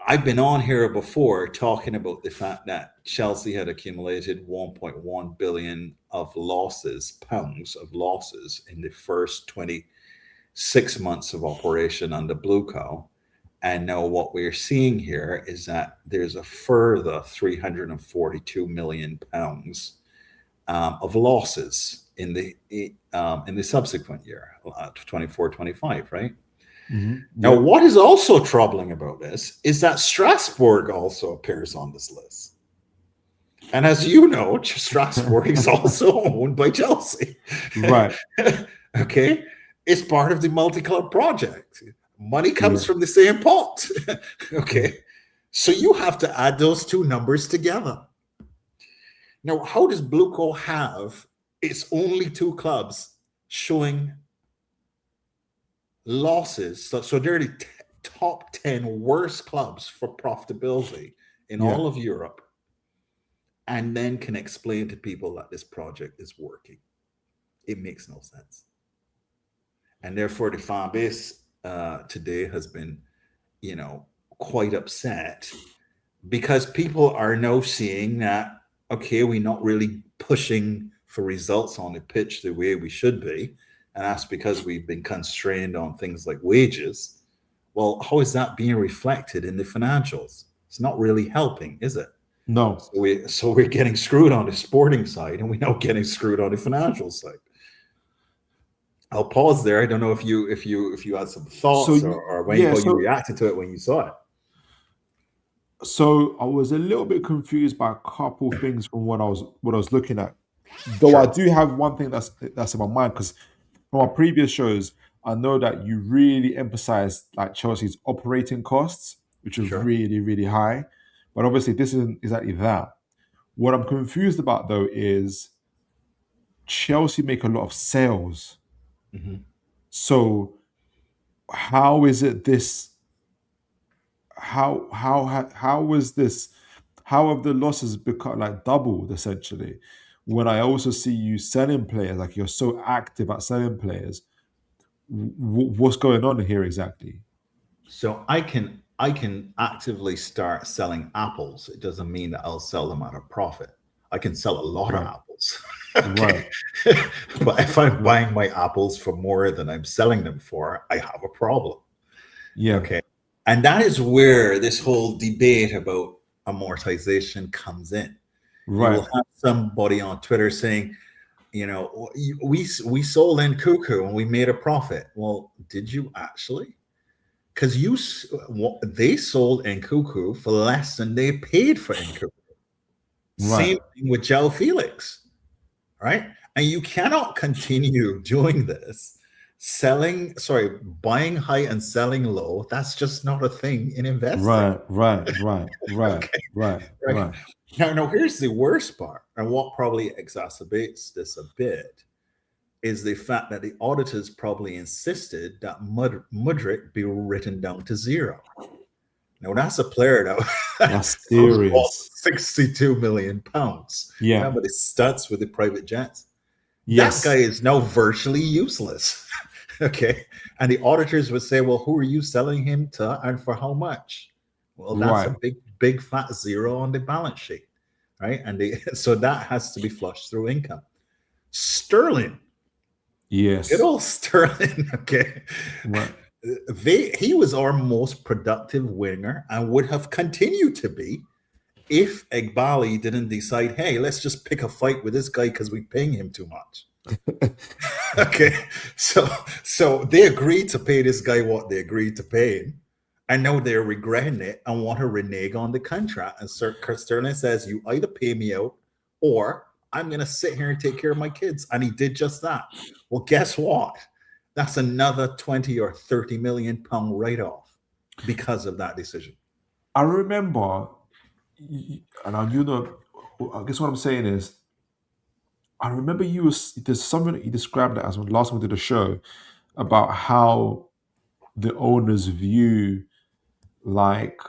I've been on here before talking about the fact that Chelsea had accumulated 1.1 billion pounds of losses in the first 26 months of operation under Blue Cow. And now what we're seeing here is that there's a further 342 million pounds of losses in the subsequent year, 24-25, right? Mm-hmm. Now, what is also troubling about this is that Strasbourg also appears on this list. And as you know, Strasbourg is also owned by Chelsea. Right. Okay. It's part of the multi-club project. Money comes from the same pot. Okay. So you have to add those two numbers together. Now, how does Blue Co have its only two clubs showing losses? So they're the top 10 worst clubs for profitability in all of Europe, and then can explain to people that this project is working? It makes no sense. And therefore, the fan base today has been, quite upset because people are now seeing that, okay, we're not really pushing for results on the pitch the way we should be. And that's because we've been constrained on things like wages. Well, how is that being reflected in the financials? It's not really helping, is it? No. So we're getting screwed on the sporting side, and we're now getting screwed on the financial side. I'll pause there. I don't know if you had some thoughts or how you reacted to it when you saw it. So I was a little bit confused by a couple things from what I was looking at. Though I do have one thing that's in my mind, because from our previous shows, I know that you really emphasized like Chelsea's operating costs, which are really, really high. But obviously this isn't exactly that. What I'm confused about though is Chelsea make a lot of sales. So how is it this? How was this? How have the losses become like doubled essentially? When I also see you selling players, like you're so active at selling players, what's going on here exactly? So I can actively start selling apples. It doesn't mean that I'll sell them at a profit. I can sell a lot of apples. Okay. Right. But if I'm buying my apples for more than I'm selling them for, I have a problem. Yeah. Okay. And that is where this whole debate about amortization comes in. Right. You will have somebody on Twitter saying, you know, we sold Nkuku and we made a profit. Well, did you actually? Because they sold Nkuku for less than they paid for Nkuku. Right. Same thing with João Felix, right? And you cannot continue doing this. Buying high and selling low. That's just not a thing in investing. Right. Okay. Right. Now, here's the worst part, and what probably exacerbates this a bit is the fact that the auditors probably insisted that Mudryk be written down to zero. Now, that's a player that's serious. 62 million pounds. Yeah. Remember the stats with the private jets? Yes. That guy is now virtually useless. Okay. And the auditors would say, well, who are you selling him to and for how much? Well, that's a big fat zero on the balance sheet. Right. And so that has to be flushed through income. Sterling. Yes. Good old Sterling. Okay. Right. He was our most productive winger and would have continued to be if Eghbali didn't decide, hey, let's just pick a fight with this guy because we're paying him too much. Okay. So they agreed to pay this guy what they agreed to pay him. And now they're regretting it and want to renege on the contract. And Sir Sterling says, you either pay me out or I'm going to sit here and take care of my kids. And he did just that. Well, guess what? That's another 20 or 30 million pound write-off because of that decision. I remember, and I guess what I'm saying is, I remember there's something that you described it as when last time we did a show about how the owners view like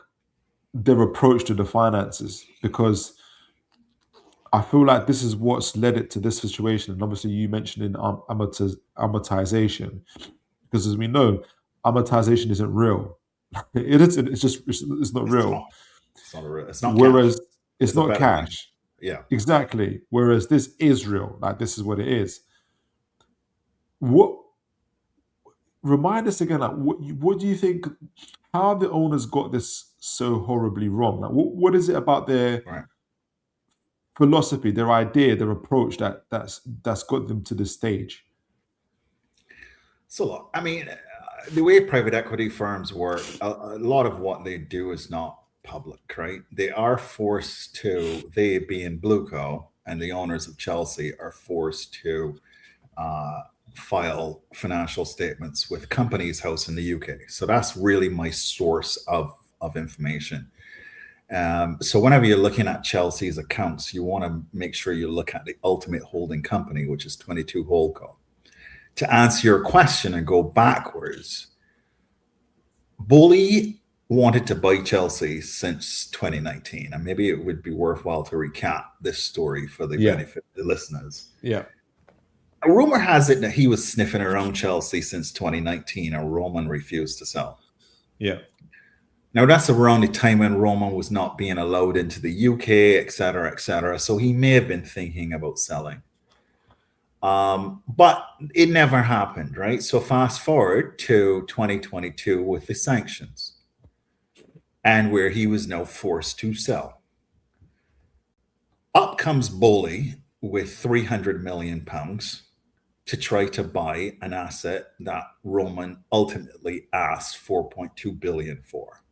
their approach to the finances, because I feel like this is what's led it to this situation. And obviously you mentioned in amortization, because as we know, amortization isn't real. It isn't. It's not real. It's not real. It's not. Whereas cash. it's not cash. Yeah. Exactly. Whereas this is real. Like this is what it is. What? Remind us again. Like what do you think? How the owners got this so horribly wrong? Like what is it about their philosophy, their idea, their approach that's got them to this stage? So look, I mean, the way private equity firms work, a lot of what they do is not public, right? They are forced to, they being Blueco and the owners of Chelsea are forced to file financial statements with Companies House in the UK. So that's really my source of information. So whenever you're looking at Chelsea's accounts, you want to make sure you look at the ultimate holding company, which is 22 Holdco. To answer your question and go backwards, Bully wanted to buy Chelsea since 2019, and maybe it would be worthwhile to recap this story for the benefit of the listeners. Yeah. A rumor has it that he was sniffing around Chelsea since 2019, and Roman refused to sell. Yeah. Now that's around the time when Roman was not being allowed into the UK, etc., etc. So he may have been thinking about selling. But it never happened, right? So fast forward to 2022 with the sanctions and where he was now forced to sell. Up comes Bowley with 300 million pounds to try to buy an asset that Roman ultimately asked 4.2 billion for.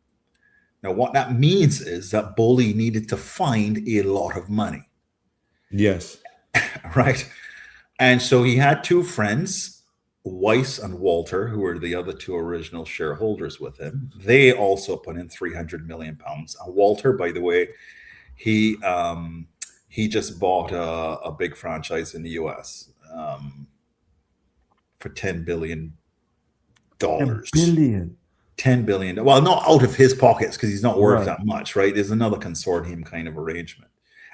Now, what that means is that Bowley needed to find a lot of money, Yes. right? And so he had two friends, Weiss and Walter, who were the other two original shareholders with him. They also put in 300 million pounds. And Walter, by the way, he just bought a big franchise in the US for $10 billion. $10 billion. $10 billion. Well, not out of his pockets because he's not worth Right. that much, right? There's another consortium kind of arrangement.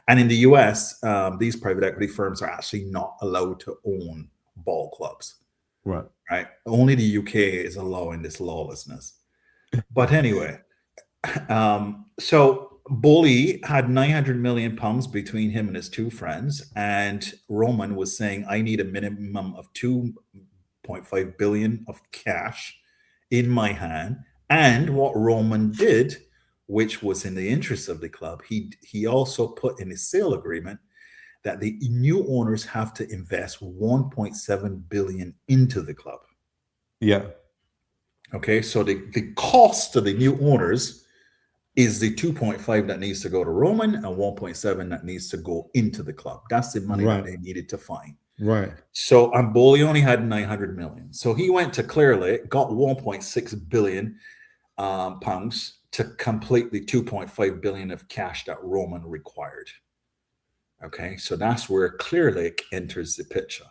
And in the US, these private equity firms are actually not allowed to own ball clubs, Right. right? Only the UK is allowing this lawlessness. But anyway, so Bowley had 900 million pounds between him and his two friends, and Roman was saying, I need a minimum of 2.5 billion of cash in my hand. And what Roman did, which was in the interest of the club, he also put in his sale agreement that the new owners have to invest 1.7 billion into the club. Yeah. Okay, so the cost to the new owners is the 2.5 that needs to go to Roman and 1.7 that needs to go into the club. That's the money Right. that they needed to find. Right. So Bowley only had 900 million. So he went to Clearlake, got 1.6 billion pounds to complete the 2.5 billion of cash that Roman required. Okay, so that's where Clearlake enters the picture.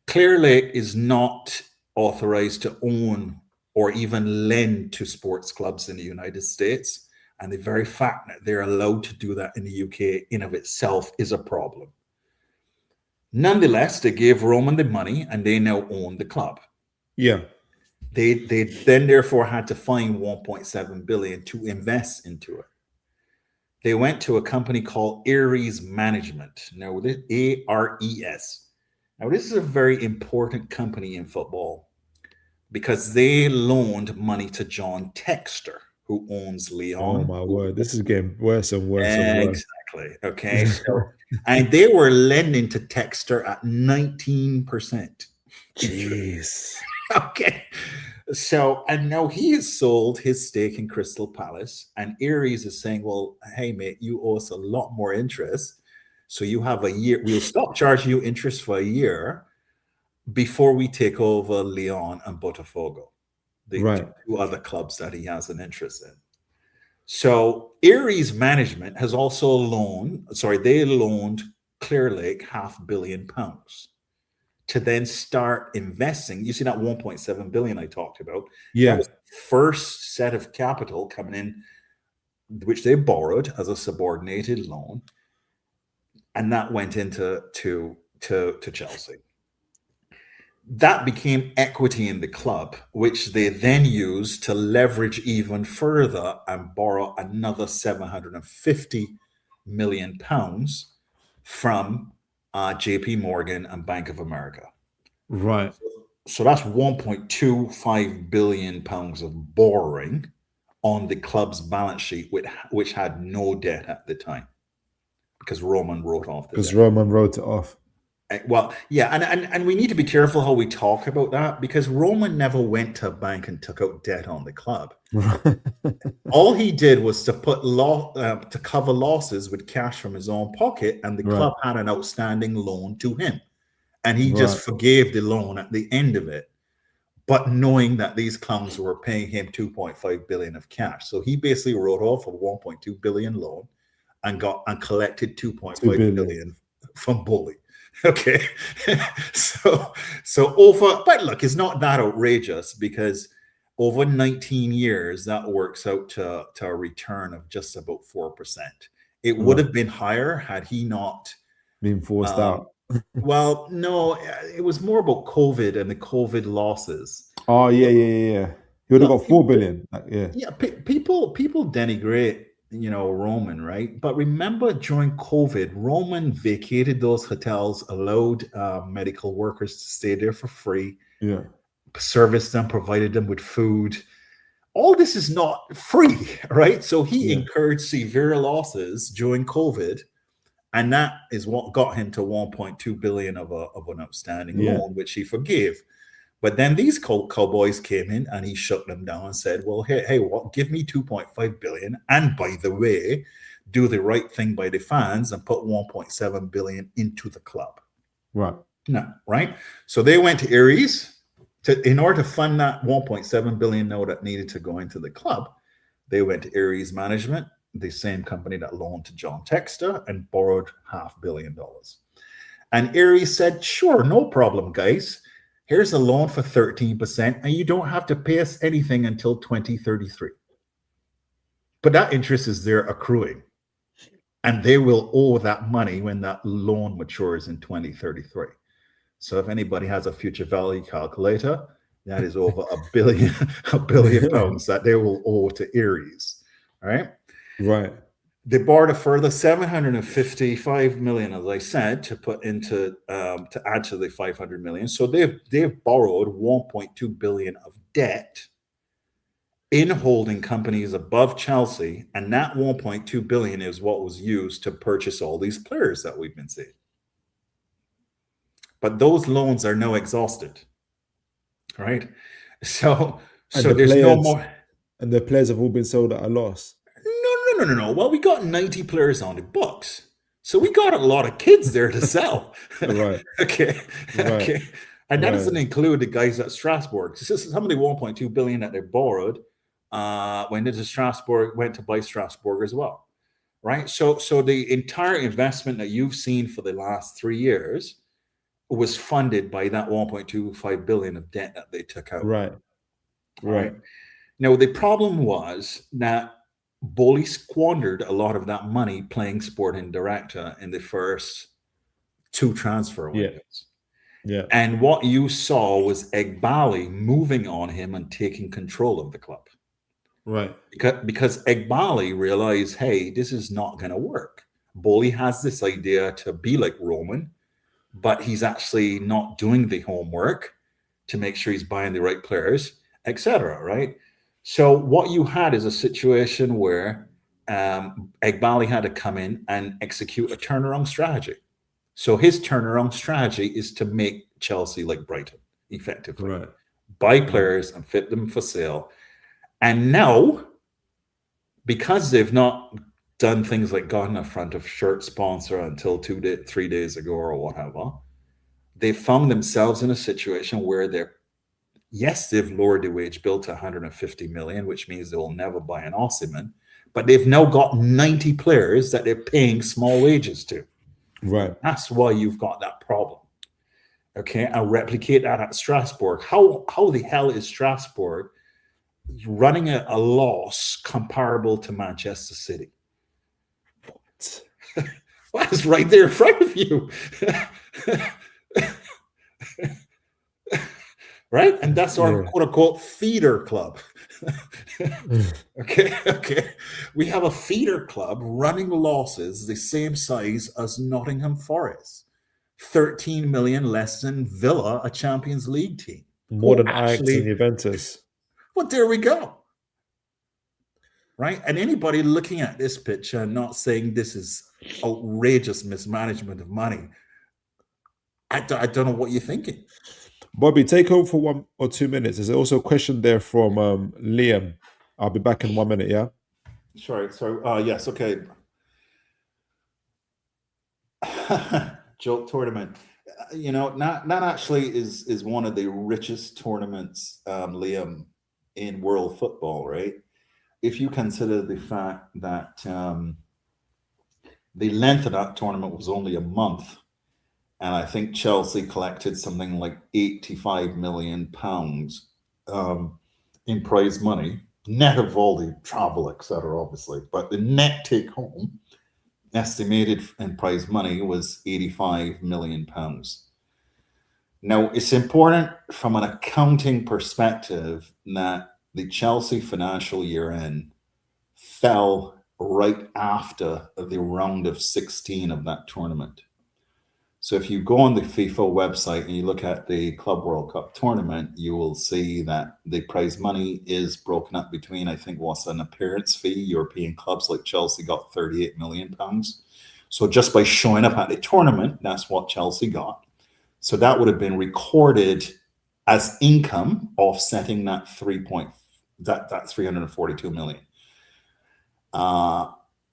Clearlake is not authorized to own or even lend to sports clubs in the United States. And the very fact that they're allowed to do that in the UK in of itself is a problem. Nonetheless, they gave Roman the money and they now own the club. Yeah. They then therefore had to find 1.7 billion to invest into it. They went to a company called Ares Management. Now, this ARES. Now, this is a very important company in football because they loaned money to John Textor, who owns Lyon. Oh my word. This is getting worse and worse and worse. Exactly. Okay. So, and they were lending to Textor at 19%. Jeez. Okay. So, and now he has sold his stake in Crystal Palace, and Ares is saying, well, hey, mate, you owe us a lot more interest. So you have a year. We'll stop charging you interest for a year before we take over Lyon and Botafogo, the Right. two other clubs that he has an interest in. So Ares Management has also they loaned Clearlake £500 million to then start investing. You see that 1.7 billion I talked about? Yeah. That was the first set of capital coming in, which they borrowed as a subordinated loan. And that went into to Chelsea. That became equity in the club, which they then used to leverage even further and borrow another 750 million pounds from JP Morgan and Bank of America. Right. So that's 1.25 billion pounds of borrowing on the club's balance sheet, which had no debt at the time because Roman wrote off the Because debt. Roman wrote it off. Well, yeah, and we need to be careful how we talk about that because Roman never went to a bank and took out debt on the club. All he did was to put to cover losses with cash from his own pocket, and the club had an outstanding loan to him, and he just forgave the loan at the end of it, but knowing that these clowns were paying him 2.5 billion of cash. So he basically wrote off a 1.2 billion loan and collected 2.5 billion from Bowley. Okay. so but look, it's not that outrageous because over 19 years, that works out to a return of just about 4%. It would have been higher had he not been forced out. Well, no, it was more about COVID and the COVID losses. Oh, yeah. He would have got 4 billion. Yeah. Yeah, people denigrate, Roman, right? But remember, during COVID, Roman vacated those hotels, allowed medical workers to stay there for free, Yeah. serviced them, provided them with food. All this is not free, right? So he incurred severe losses during COVID, and that is what got him to 1.2 billion of an outstanding loan, which he forgave. But then these cowboys came in and he shut them down and said, well, hey, what? Give me 2.5 billion. And by the way, do the right thing by the fans and put 1.7 billion into the club. Right. No, right? So they went to Aries in order to fund that 1.7 billion now that needed to go into the club. They went to Aries Management, the same company that loaned to John Textor, and borrowed $500 million. And Aries said, sure, no problem, guys. Here's a loan for 13%, and you don't have to pay us anything until 2033. But that interest is there accruing, and they will owe that money when that loan matures in 2033. So if anybody has a future value calculator, that is over £1 billion that they will owe to Aries. All right. Right. They borrowed a further 755 million, as I said, to put into to add to the 500 million. So they've borrowed 1.2 billion of debt in holding companies above Chelsea, and that 1.2 billion is what was used to purchase all these players that we've been seeing. But those loans are now exhausted, right? So there's no more. And the players have all been sold at a loss. No. Well, we got 90 players on the books. So we got a lot of kids there to sell. Right. Okay. Right. Okay. And that doesn't include the guys at Strasbourg. Some of the 1.2 billion that they borrowed went to buy Strasbourg as well. Right. So the entire investment that you've seen for the last 3 years was funded by that 1.25 billion of debt that they took out. Right. Now, the problem was that Bowley squandered a lot of that money playing sporting director in the first 2 transfer windows. Yeah. And what you saw was Egbali moving on him and taking control of the club. Right. Because Egbali realized, hey, this is not going to work. Bowley has this idea to be like Roman, but he's actually not doing the homework to make sure he's buying the right players, etc. Right? So what you had is a situation where Egbali had to come in and execute a turnaround strategy. So his turnaround strategy is to make Chelsea like Brighton, effectively. Right. Buy players and fit them for sale. And now, because they've not done things like gotten a front of shirt sponsor until 3 days ago or whatever, they found themselves in a situation where they've lowered the wage bill to 150 million, which means they will never buy an Osimhen, but they've now got 90 players that they're paying small wages to. Right. That's why you've got that problem. Okay, I'll replicate that at Strasbourg. How the hell is Strasbourg running a loss comparable to Manchester City? Well, it's right there in front of you. Right? And that's our quote-unquote feeder club. Okay. We have a feeder club running losses the same size as Nottingham Forest. 13 million less than Villa, a Champions League team. More than Ajax and Juventus. Well, there we go. Right? And anybody looking at this picture and not saying this is outrageous mismanagement of money, I don't know what you're thinking. Bobby, take over for 1 or 2 minutes. There's also a question there from Liam. I'll be back in 1 minute, yeah? Sorry. Yes, okay. Joke tournament. That actually is one of the richest tournaments, Liam, in world football, right? If you consider the fact that the length of that tournament was only a month, and I think Chelsea collected something like £85 million in prize money, net of all the travel, etc., obviously. But the net take home, estimated in prize money, was £85 million. Now, it's important from an accounting perspective that the Chelsea financial year end fell right after the round of 16 of that tournament. So if you go on the FIFA website and you look at the Club World Cup tournament, you will see that the prize money is broken up between, I think, what's an appearance fee. European clubs like Chelsea got £38 million. So just by showing up at the tournament, that's what Chelsea got. So that would have been recorded as income, offsetting that 342 million.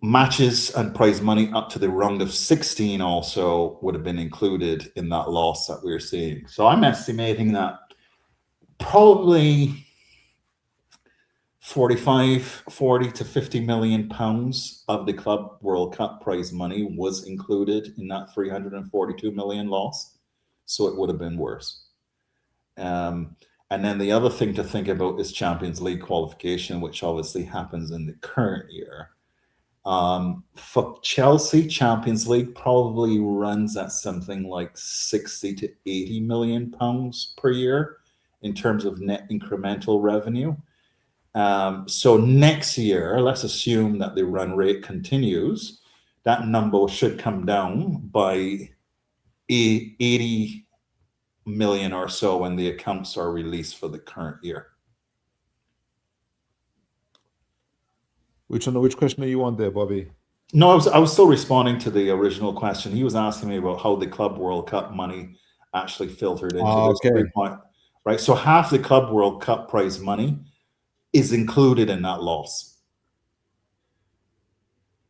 Matches and prize money up to the round of 16 also would have been included in that loss that we're seeing. So I'm estimating that probably 40 to 50 million pounds of the Club World Cup prize money was included in that 342 million loss. So it would have been worse. And then the other thing to think about is Champions League qualification, which obviously happens in the current year. For Chelsea, Champions League probably runs at something like 60 to 80 million pounds per year in terms of net incremental revenue. So next year, let's assume that the run rate continues, that number should come down by 80 million or so when the accounts are released for the current year. Which question are you on there, Bobby? No, I was still responding to the original question. He was asking me about how the Club World Cup money actually filtered into this 3 point, right? So half the Club World Cup prize money is included in that loss.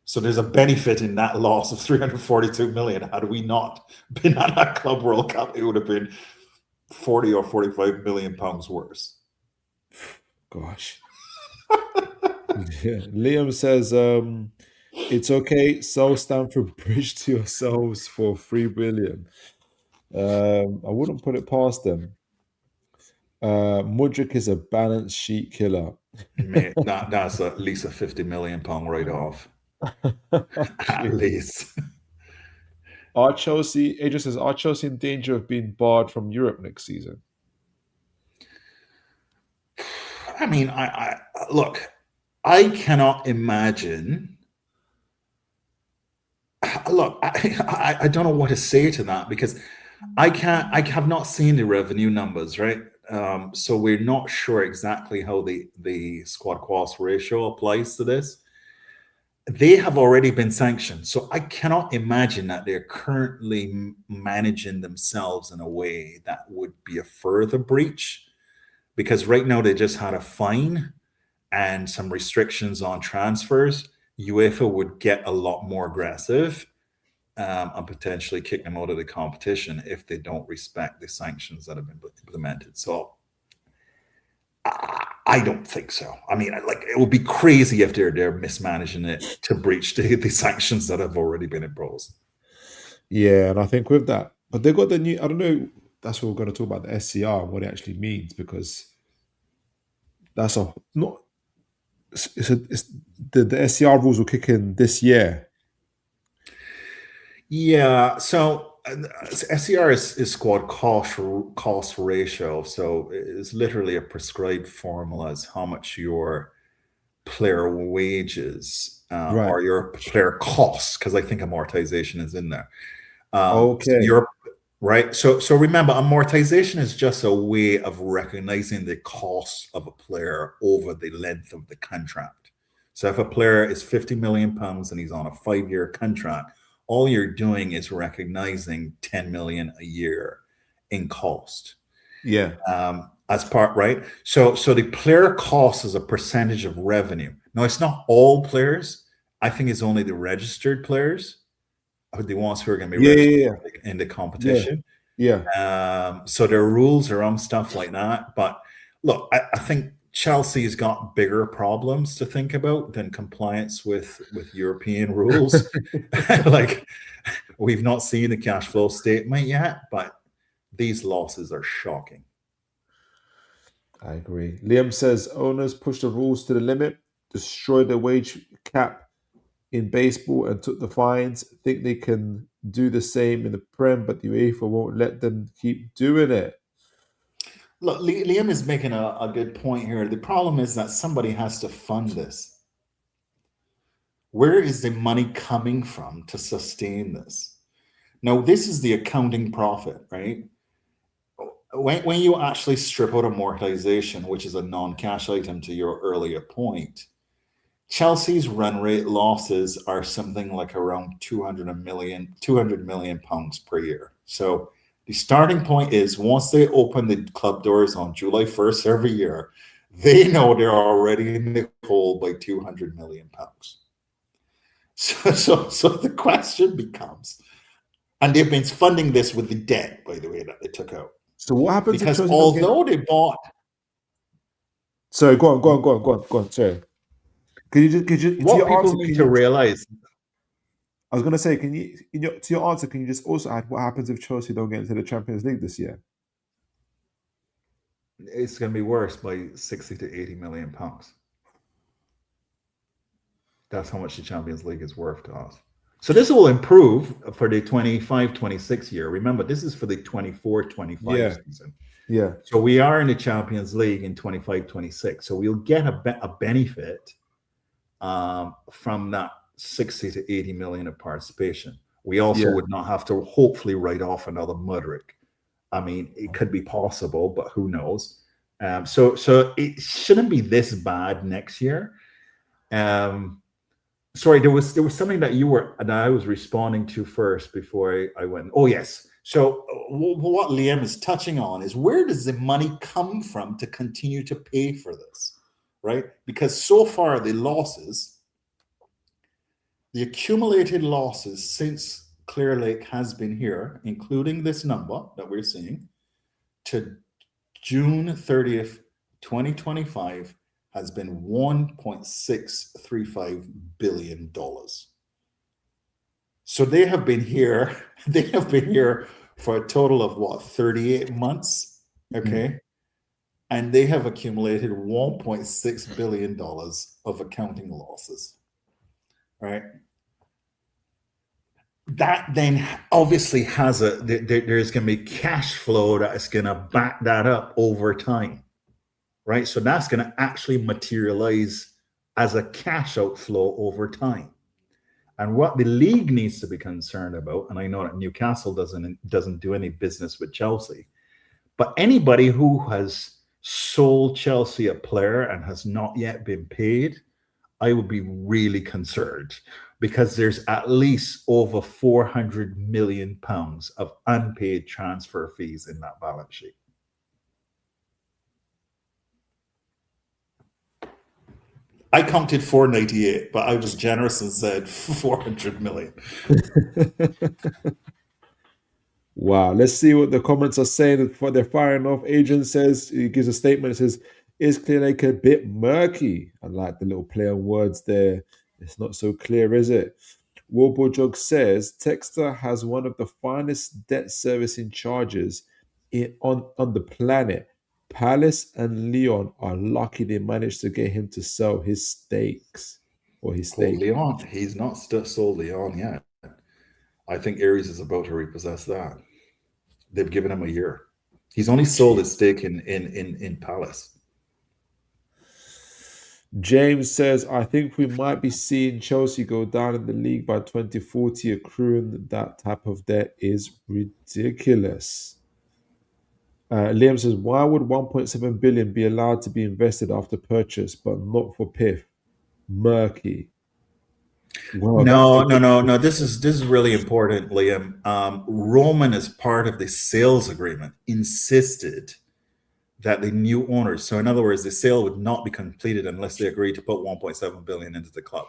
So there's a benefit in that loss of 342 million. Had we not been at that Club World Cup, it would have been 40 or 45 million pounds worse. Gosh. Yeah. Liam says, it's okay, sell Stamford Bridge to yourselves for 3 billion. I wouldn't put it past them. Mudryk is a balance sheet killer. Mate, that's at least a 50 million pound write-off. At least. Adrian says, are Chelsea in danger of being barred from Europe next season? I mean, I look, I cannot imagine. Look, I don't know what to say to that, because I have not seen the revenue numbers, right? So we're not sure exactly how the squad cost ratio applies to this. They have already been sanctioned, so I cannot imagine that they're currently managing themselves in a way that would be a further breach, because right now they just had a fine and some restrictions on transfers. UEFA would get a lot more aggressive and potentially kick them out of the competition if they don't respect the sanctions that have been implemented. So I don't think so. I mean, like, it would be crazy if they're mismanaging it to breach the sanctions that have already been imposed. Yeah, and I think with that, but they got the new, I don't know, that's what we're going to talk about, the SCR and what it actually means, because that's the SCR rules will kick in this year. Yeah, so SCR is squad cost ratio. So it's literally a prescribed formula as how much your player wages Right. or your player costs, because I think amortization is in there. Okay. Right. So remember, amortization is just a way of recognizing the cost of a player over the length of the contract. So if a player is 50 million pounds and he's on a 5-year contract, all you're doing is recognizing 10 million a year in cost. Yeah. As part, right? So the player cost is a percentage of revenue. Now, it's not all players. I think it's only the registered players, the ones who are going to be registered in the competition. Yeah. So there are rules around stuff like that. But look, I think Chelsea's got bigger problems to think about than compliance with European rules. Like, we've not seen the cash flow statement yet, but these losses are shocking. I agree. Liam says owners push the rules to the limit, destroy the wage cap in baseball and took the fines. Think they can do the same in the Prem, but the UEFA won't let them keep doing it. Look, Liam is making a good point here. The problem is that somebody has to fund this. Where is the money coming from to sustain this? Now, this is the accounting profit, right? When you actually strip out amortization, which is a non-cash item to your earlier point, Chelsea's run rate losses are something like around 200 million pounds per year. So the starting point is once they open the club doors on July 1st every year, they know they're already in the hole by 200 million pounds. So the question becomes, and they've been funding this with the debt, by the way, that they took out. So what happens? Because although they bought, sorry, go on. Sorry, could you what people need to realize. I was going to say, to your answer, can you just also add what happens if Chelsea don't get into the Champions League this year? It's going to be worse by 60 to 80 million pounds. That's how much the Champions League is worth to us. So this will improve for the 25-26 year. Remember, this is for the 24-25 season. Yeah. So we are in the Champions League in 25-26. So we'll get a benefit from that 60 to 80 million of participation. We also would not have to hopefully write off another Mudryk. I mean, it could be possible, but who knows? So it shouldn't be this bad next year. Sorry, there was something that I was responding to first before I went. Oh yes. So what Liam is touching on is where does the money come from to continue to pay for this, right? Because so far the accumulated losses since Clear Lake has been here, including this number that we're seeing, to June 30th, 2025. Has been $1.635 billion. So they have been here. They have been here for a total of what, 38 months? Okay. And they have accumulated $1.6 billion of accounting losses. Right. That then obviously has there's going to be cash flow that is going to back that up over time. Right, so that's going to actually materialize as a cash outflow over time. And what the league needs to be concerned about, and I know that Newcastle doesn't do any business with Chelsea, but anybody who has sold Chelsea a player and has not yet been paid, I would be really concerned because there's at least over 400 million pounds of unpaid transfer fees in that balance sheet. I counted 498, but I was generous and said 400 million. Wow. Let's see what the comments are saying before they're firing off. Agent says, he gives a statement. It says, is Clear Lake a bit murky? I like the little play on words there. It's not so clear, is it? Worbojog says, Texter has one of the finest debt servicing charges on the planet. Palace and Leon are lucky they managed to get him to sell his stakes or his stake. Leon, he's not sold Leon yet. I think Aries is about to repossess that. They've given him a year. He's only sold his stake in Palace. James says, I think we might be seeing Chelsea go down in the league by 2040. Accruing that type of debt is ridiculous. Liam says, why would 1.7 billion be allowed to be invested after purchase, but not for PIF? Murky. Well, no. This is really important, Liam. Roman, as part of the sales agreement, insisted that the new owners, so in other words, the sale would not be completed unless they agreed to put 1.7 billion into the club.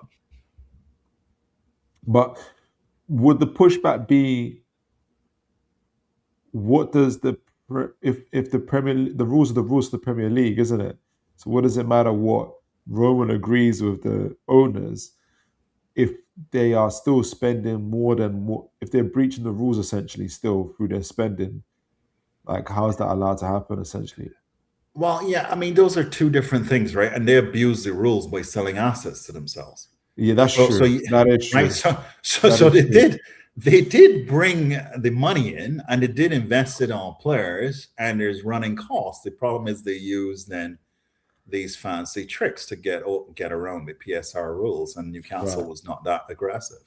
But would the pushback be, what does the rules are the rules of the Premier League, isn't it? So what does it matter what Roman agrees with the owners if they are still spending more than what, if they're breaching the rules essentially still through their spending? Like, how is that allowed to happen essentially? Well, yeah, I mean, those are two different things, right? And they abuse the rules by selling assets to themselves. Yeah, that's true. That is true. Right? So they did. they did bring the money in and they did invest it on players, and there's running costs. The problem is they use then these fancy tricks to get around the PSR rules, and Newcastle Right. was not that aggressive.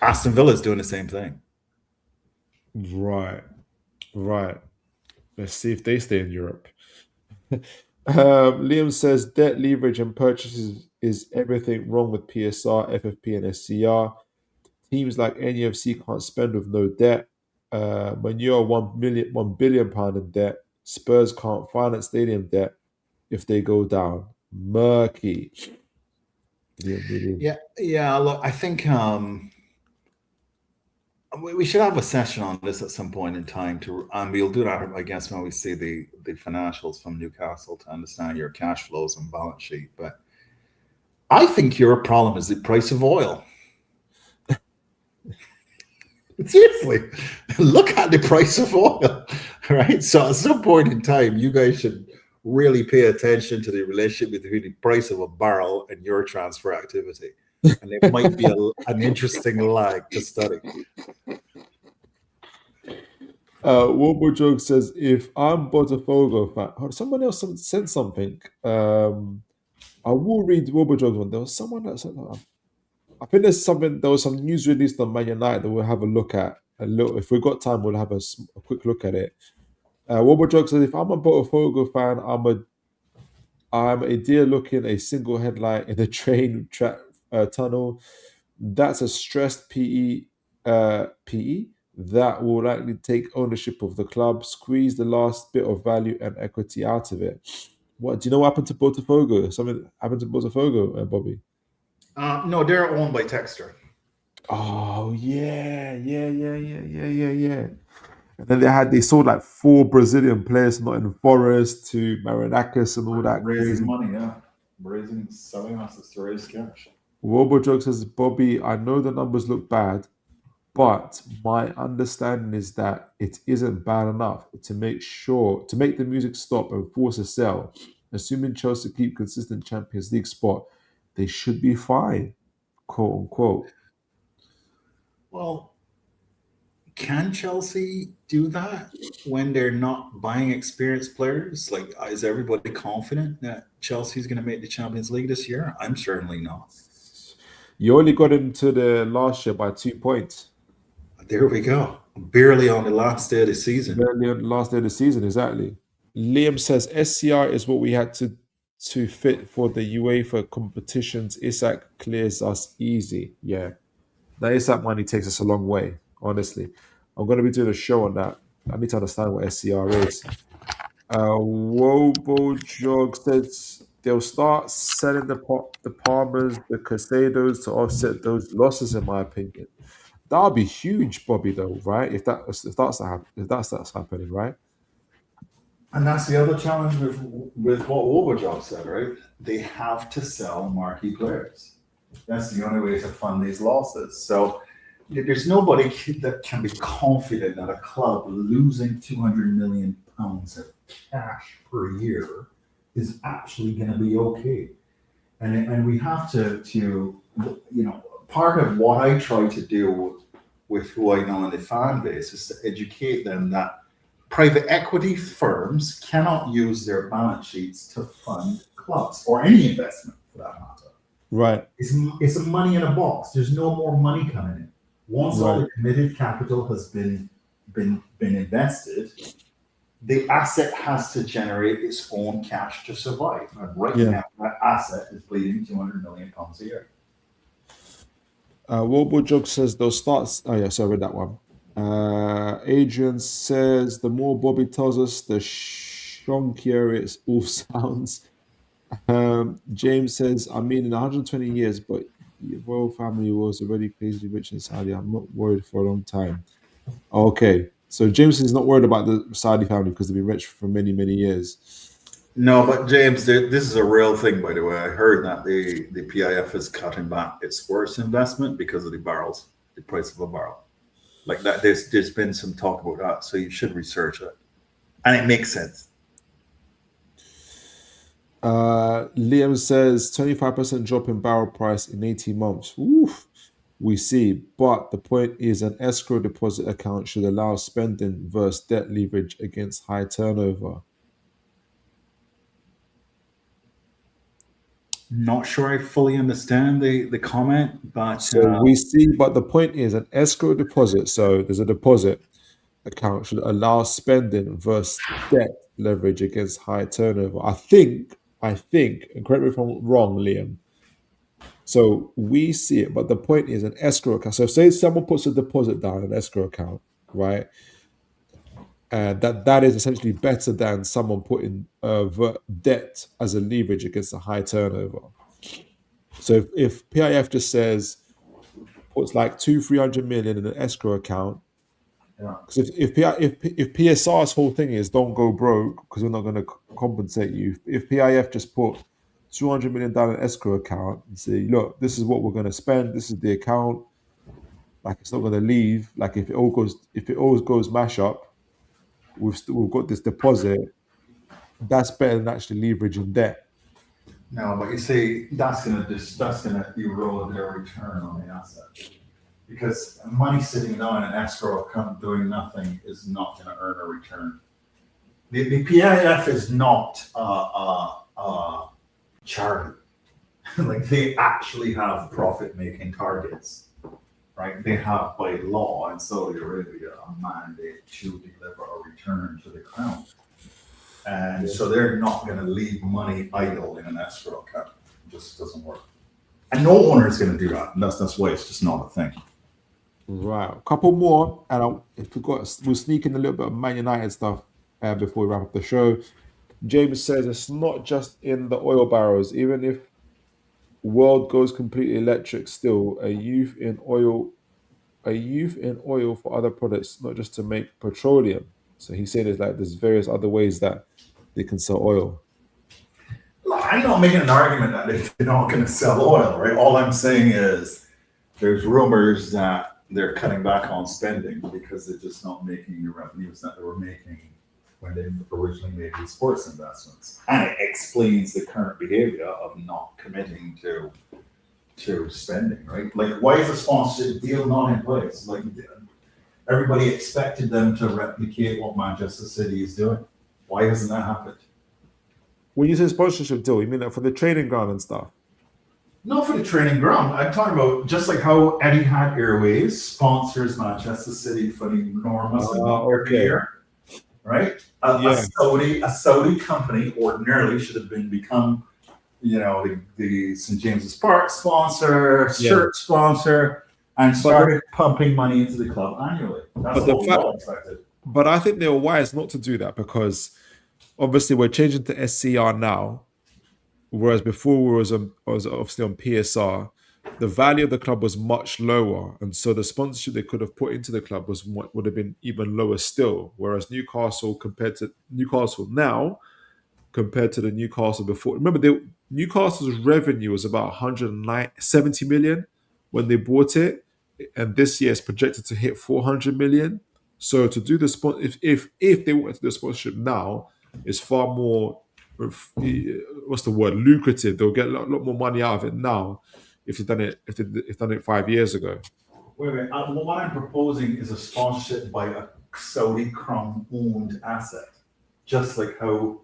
Aston Villa is doing the same thing. Right. Right. Let's see if they stay in Europe. Liam says debt leverage and purchases is everything wrong with PSR, FFP, and SCR. Teams like NUFC can't spend with no debt. When you're £1 billion in debt, Spurs can't finance stadium debt if they go down. Murky. Yeah. Look, I think we should have a session on this at some point in time and we'll do that, I guess, when we see the financials from Newcastle to understand your cash flows and balance sheet. But I think your problem is the price of oil. Seriously, look at the price of oil, right? So at some point in time, you guys should really pay attention to the relationship between the price of a barrel and your transfer activity. And it might be an interesting lag to study. Warble Joke says, if I'm Botafogo fan, someone else sent something. I will read Warble Joke's one. There was someone that said, I think there was some news released on Man United that we'll have a look at. If we've got time, we'll have a quick look at it. Warble Joke says, if I'm a Botafogo fan, I'm a deer looking a single headlight in a train tunnel. That's a stressed PE that will likely take ownership of the club, squeeze the last bit of value and equity out of it. What do you know what happened to Botafogo? Something happened to Botafogo, Bobby? No, they're owned by Texter. Oh yeah. And then they sold like 4 Brazilian players, not in Forest to Marinakis and all that raising money, yeah, selling assets to raise cash. Robo Joke says, Bobby, I know the numbers look bad, but my understanding is that it isn't bad enough to make the music stop and force a sell. Assuming Chelsea keep consistent Champions League spot, they should be fine, quote unquote. Well, can Chelsea do that when they're not buying experienced players? Like, is everybody confident that Chelsea's going to make the Champions League this year? I'm certainly not. You only got into the last year by 2 points. There we go. Barely on the last day of the season. Barely on the last day of the season, exactly. Liam says SCR is what we had to fit for the UEFA competitions. Isak clears us easy. Yeah. That Isak money takes us a long way, honestly. I'm going to be doing a show on that. I need to understand what SCR is. Wobo Jog says they'll start selling the Palmers, the Casados to offset those losses, in my opinion. That'll be huge, Bobby, though, right? If that's happening, right? And that's the other challenge with what Wobo said, right? They have to sell marquee players. That's the only way to fund these losses. So there's nobody that can be confident that a club losing £200 million of cash per year is actually going to be okay. And we have to part of what I try to do with who I know in the fan base is to educate them that private equity firms cannot use their balance sheets to fund clubs or any investment for that matter. Right. It's a money in a box. There's no more money coming in. Once all the committed capital has been invested, the asset has to generate its own cash to survive. And now, that asset is bleeding £200 million a year. Wobo Joke says they'll start. Oh yeah, so I read that one. Adrian says the more Bobby tells us, the shonkier it all sounds. James says, I mean, in 120 years, but your royal family was already crazy rich in Saudi. I'm not worried for a long time. Okay, so James is not worried about the Saudi family because they've been rich for many, many years. No, but James, this is a real thing, by the way. I heard that the PIF is cutting back its sports investment because of the price of a barrel. Like that, there's been some talk about that, so you should research it, and it makes sense. Liam says 25% drop in barrel price in 18 months. Oof. We see, but the point is an escrow deposit account should allow spending versus debt leverage against high turnover. Not sure I fully understand the comment, but So we see, but the point is an escrow deposit. So there's a deposit account should allow spending versus debt leverage against high turnover. I think, and correct me if I'm wrong, Liam. So we see it, but the point is an escrow account. So say someone puts a deposit down in an escrow account, right? And that is essentially better than someone putting debt as a leverage against a high turnover. So if PIF just says puts like 300 million in an escrow account, because if PSR's whole thing is don't go broke because we're not going to compensate you. If PIF just put 200 million down in an escrow account and say, look, this is what we're going to spend. This is the account. Like it's not going to leave. Like if it always goes mash up, we've got this deposit. That's better than actually leveraging debt. no, but you see, that's gonna erode their return on the asset. Because money sitting down in an escrow account doing nothing is not going to earn a return. The PIF is not charity. Like they actually have profit-making targets, right? They have by law in Saudi Arabia a mandate to deliver a return to the crown, and so they're not going to leave money idle in an escrow account. It just doesn't work, and no owner is going to do that. And that's why it's just not a thing. Right, a couple more, and we'll sneak in a little bit of Man United stuff before we wrap up the show. James says it's not just in the oil barrels. Even if world goes completely electric, still a youth in oil for other products, not just to make petroleum. So he said there's various other ways that they can sell oil. I'm not making an argument that they're not going to sell oil, right? All I'm saying is there's rumors that they're cutting back on spending because they're just not making the revenues that they were making when they originally made these sports investments. And it explains the current behavior of not committing to spending, right? Like, why is a sponsorship deal not in place? Like, everybody expected them to replicate what Manchester City is doing. Why hasn't that happened? When you say sponsorship deal, you mean that for the training ground and stuff? Not for the training ground. I'm talking about just like how Etihad Airways sponsors Manchester City for the enormous amount every year, right? A Saudi company ordinarily should have become, the St. James's Park sponsor, shirt sponsor, and started pumping money into the club annually. That's what we all expected. But I think they were wise not to do that because obviously we're changing to SCR now. Whereas before we was obviously on PSR, the value of the club was much lower, and so the sponsorship they could have put into the club would have been even lower still. Whereas Newcastle compared to the Newcastle before, remember Newcastle's revenue was about 170 million when they bought it, and this year it's projected to hit 400 million. So to do the if they wanted to do a sponsorship now, it's far more. What's the word? Lucrative. They'll get a lot more money out of it now if they've done it 5 years ago. Wait. What I'm proposing is a sponsorship by a Saudi crown-owned asset, just like how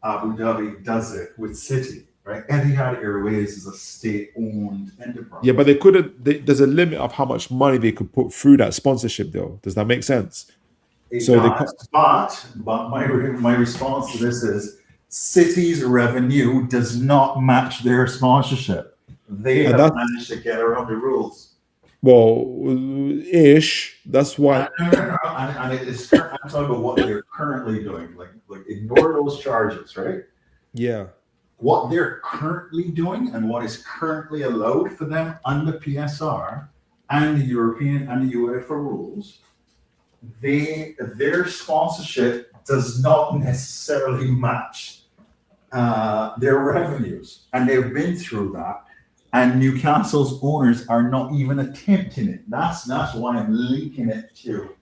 Abu Dhabi does it with City, right? Etihad Airways is a state-owned enterprise. Yeah, but they couldn't. There's a limit of how much money they could put through that sponsorship deal. Does that make sense? But my response to this is City's revenue does not match their sponsorship. They have managed to get around the rules. Well, ish. That's why. And it is. I'm talking about what they're currently doing. Like ignore those charges, right? Yeah. What they're currently doing and what is currently allowed for them under PSR and the European and the UEFA rules, their sponsorship does not necessarily match their revenues, and they've been through that. And Newcastle's owners are not even attempting it. That's why I'm linking it to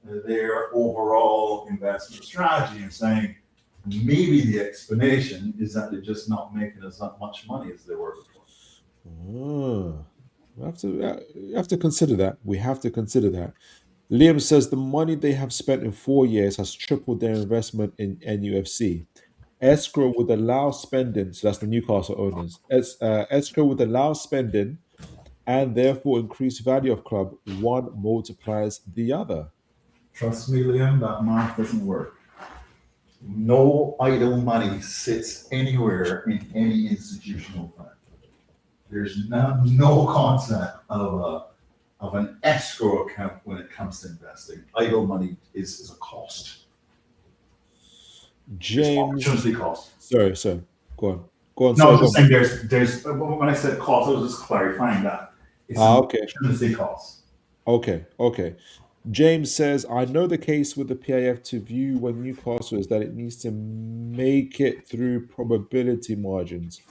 their overall investment strategy and saying maybe the explanation is that they're just not making as much money as they were before. You have to consider that. We have to consider that. Liam says the money they have spent in 4 years has tripled their investment in NUFC. Escrow would allow spending, so that's the Newcastle owners. Escrow would allow spending and therefore increase value of club. One multiplies the other. Trust me, Liam, that math doesn't work. No idle money sits anywhere in any institutional fund. There's no concept of an escrow account when it comes to investing. Idle money is a cost. James, Opportunity cost. sorry, go on. No, Sorry, I was just saying there's when I said cost, I was just clarifying that it's an okay. opportunity cost. Okay. James says, I know the case with the PIF to view when Newcastle is that it needs to make it through probability margins.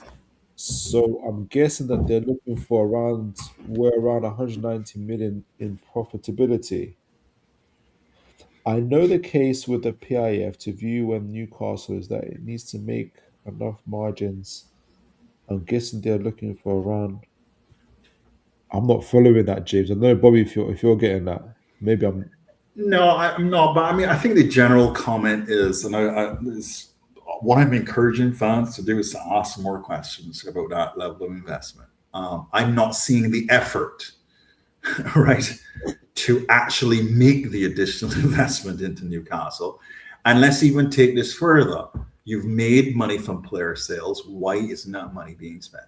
So I'm guessing that they're looking for around 190 million in profitability. I know the case with the PIF to view when Newcastle is that it needs to make enough margins. I'm guessing they're looking for around. I'm not following that, James. I know, Bobby, if you're getting that, maybe I'm. No, I'm not. But I mean, I think the general comment is, and what I'm encouraging fans to do is to ask more questions about that level of investment. I'm not seeing the effort, right, to actually make the additional investment into Newcastle. And let's even take this further. You've made money from player sales. Why isn't that money being spent?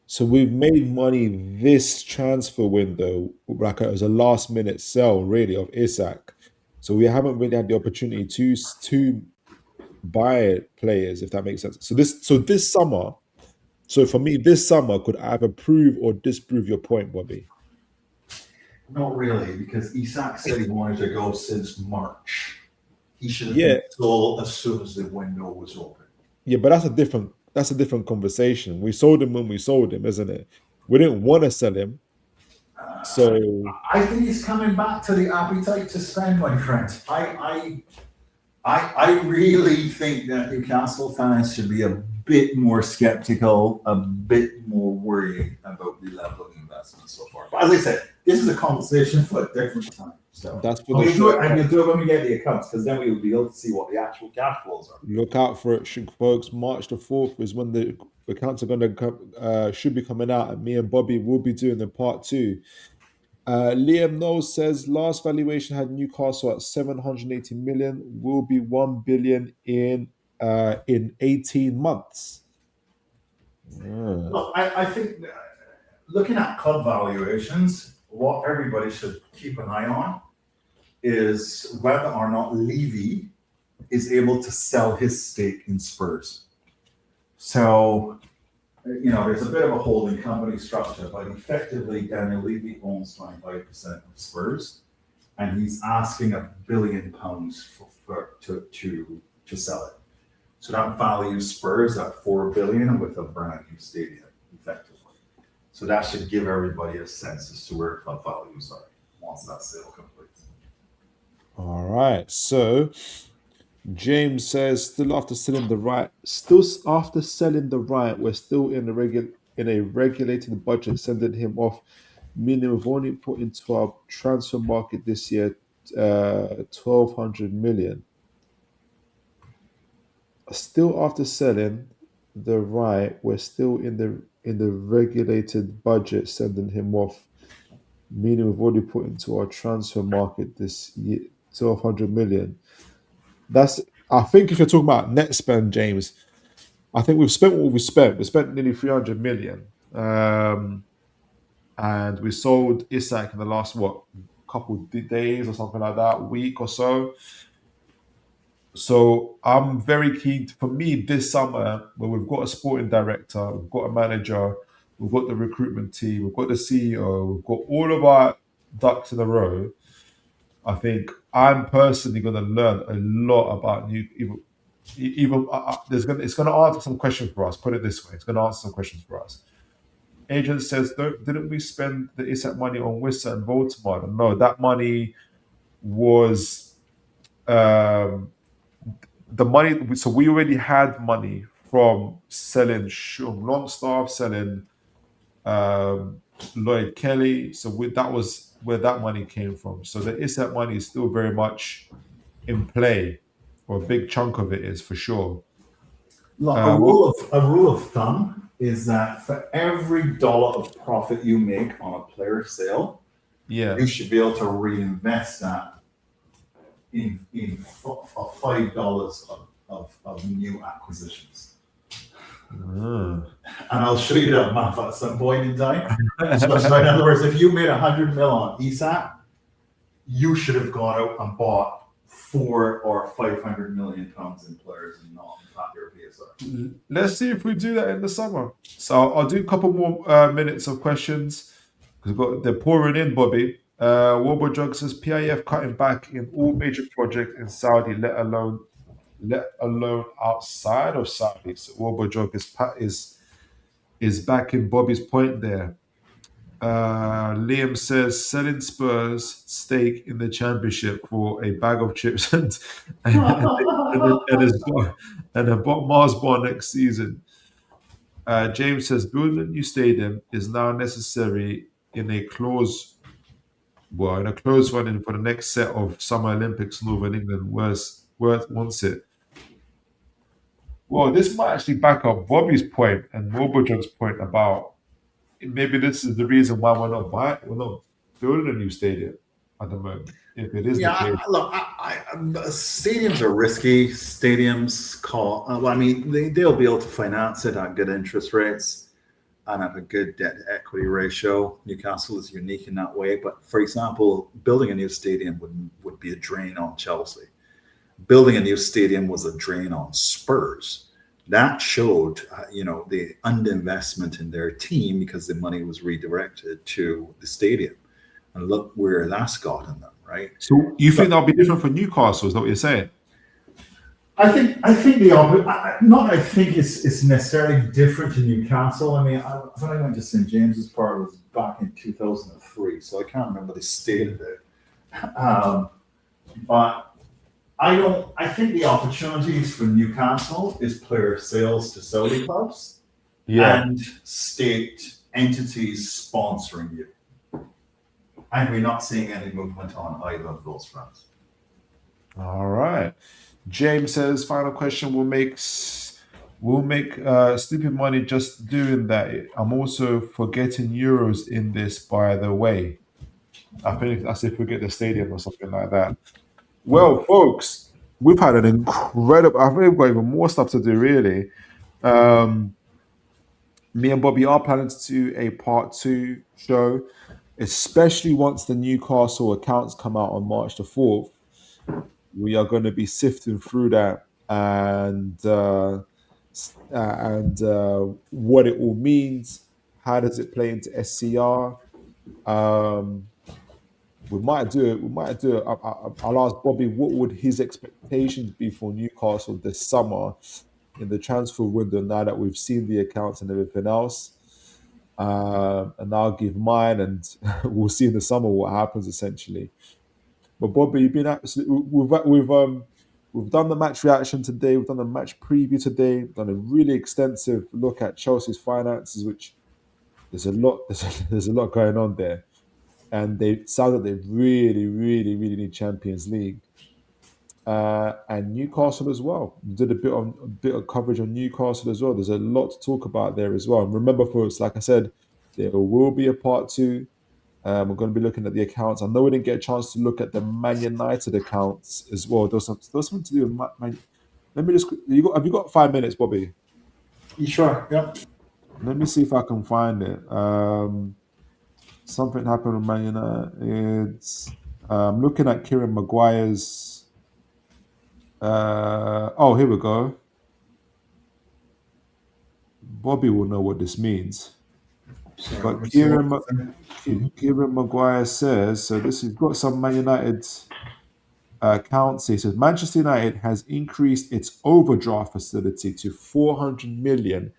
So we've made money this transfer window, like as a last minute sell, really, of Isak. So we haven't really had the opportunity to buy players, if that makes sense. So this summer, so for me, this summer could either prove or disprove your point, Bobby. Not really, because Isak said he wanted to go since March. He should have Yeah, been sold as soon as the window was open. yeah, but that's a different conversation. We sold him when we sold him, isn't it? We didn't want to sell him, so I think he's coming back to the appetite to spend, my friend. I really think that Newcastle fans should be a bit more skeptical, a bit more worried about the level of investment so far. But as I said, this is a conversation for a different time. So that's for we'll the do show. it, and we'll do it when we get the accounts, because then we will be able to see what the actual cash flows are. Look out for it, folks. March the 4th is when the accounts are going to come, should be coming out, and me and Bobby will be doing the part 2. Liam Knowles says last valuation had Newcastle at 780 million, will be 1 billion in 18 months. Look, I think looking at club valuations, what everybody should keep an eye on is whether or not Levy is able to sell his stake in Spurs. So, there's a bit of a holding company structure, but effectively Daniel Levy owns 25% of Spurs, and he's asking £1 billion to sell it. So that values Spurs at $4 billion with a brand new stadium, effectively. So that should give everybody a sense as to where club values are once that sale completes. All right. So James says still after selling the right, we're still in a regulated budget, sending him off. Meaning we've only put into our transfer market this year 1,200 million. Still after selling the right, we're still in the regulated budget, sending him off. Meaning we've already put into our transfer market this year 1,200 million. I think if you're talking about net spend, James, I think we've spent what we spent. We spent nearly 300 million, and we sold Isak in the last couple days or something like that, week or so. So I'm very keen. For me, this summer, when we've got a sporting director, we've got a manager, we've got the recruitment team, we've got the CEO, we've got all of our ducks in a row. I think I'm personally going to learn a lot about it's going to answer some questions for us. Put it this way, it's going to answer some questions for us. Agent says, didn't we spend the Isak money on Wissa and Woltemade? No, that money was the money. So we already had money from selling Longstaff, selling Lloyd Kelly. So that was where that money came from. So the ISAP money is still very much in play, or a big chunk of it is for sure. Look, What? a rule of thumb is that for every dollar of profit you make on a player sale, Yeah. you should be able to reinvest that $5 of new acquisitions. Mm. And I'll show you that math at some point in time. So in other words, if you made 100 mil on ESAP, you should have gone out and bought 4 or 500 million pounds in players and not in fact your PSR. Let's see if we do that in the summer. So I'll do a couple more minutes of questions because they're pouring in, Bobby. Warbo Drug says PIF cutting back in all major projects in Saudi, let alone outside of Saudi. So Warbo Drug is backing Bobby's point there. Liam says selling Spurs stake in the championship for a bag of chips and a Mars bar next season. James says building a new stadium is now necessary in a close running for the next set of Summer Olympics. Northern England Worth wants it. Well, this might actually back up Bobby's point and Robojohn's point about maybe this is the reason why we're not building a new stadium at the moment. If it is the case, stadiums are risky. Stadiums they'll be able to finance it at good interest rates and at a good debt to equity ratio. Newcastle is unique in that way. But for example, building a new stadium would be a drain on Chelsea. Building a new stadium was a drain on Spurs. That showed, the underinvestment in their team because the money was redirected to the stadium. And look where that's gotten them, right? So you think that'll be different for Newcastle? Is that what you're saying? I think it's necessarily different to Newcastle. I mean, when I went to St James's Park was back in 2003, so I can't remember the state of it. But I think the opportunities for Newcastle is player sales to Saudi clubs and state entities sponsoring you. And we're not seeing any movement on either of those fronts. All right. James says, final question, we'll make stupid money just doing that. I'm also forgetting euros in this, by the way. I think that's if we get the stadium or something like that. Well, folks, we've had an incredible. I think we've got even more stuff to do, really. Me and Bobby are planning to do a part 2 show, especially once the Newcastle accounts come out on March the 4th. We are going to be sifting through that and what it all means. How does it play into SCR? We might do it. I'll ask Bobby what would his expectations be for Newcastle this summer in the transfer window now that we've seen the accounts and everything else. And I'll give mine, and we'll see in the summer what happens essentially. But Bobby, you've been absolutely. We've done the match reaction today. We've done the match preview today. We've done a really extensive look at Chelsea's finances, which there's a lot. There's a lot going on there, and they sound that they really, really, really need Champions League. And Newcastle as well. We did a bit of coverage on Newcastle as well. There's a lot to talk about there as well. And remember, folks, like I said, there will be a part 2. We're going to be looking at the accounts. I know we didn't get a chance to look at the Man United accounts as well. There's something to do with Man. Let me just. Have you got 5 minutes, Bobby? Sure. Yeah. Let me see if I can find it. Something happened with Man United. I'm looking at Kieran Maguire's. Here we go. Bobby will know what this means. But Kieran Maguire says, so this has got some Man United accounts. He says Manchester United has increased its overdraft facility to 400 million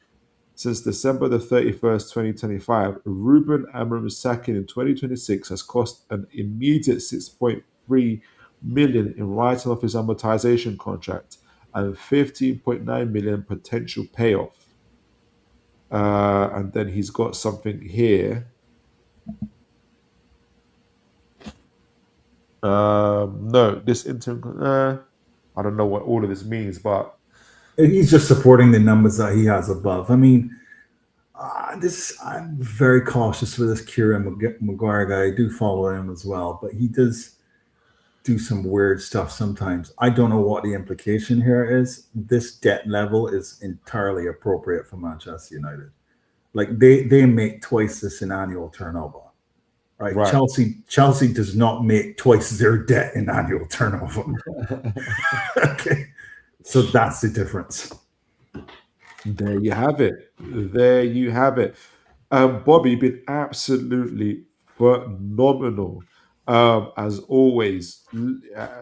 since December the 31st, 2025. Ruben Amorim's sacking in 2026 has cost an immediate 6.3 million in writing off his amortization contract and 15.9 million potential payoff. And then he's got something here. No, this interim. I don't know what all of this means, but He's just supporting the numbers that he has above. I mean, I'm very cautious with this Kieran Maguire guy. I do follow him as well, but he does do some weird stuff sometimes. I don't know what the implication here is. This debt level is entirely appropriate for Manchester United. Like they make twice this in annual turnover. Right. Chelsea does not make twice their debt in annual turnover. Okay. So that's the difference. There you have it. There you have it. Bobby, you've been absolutely phenomenal. As always,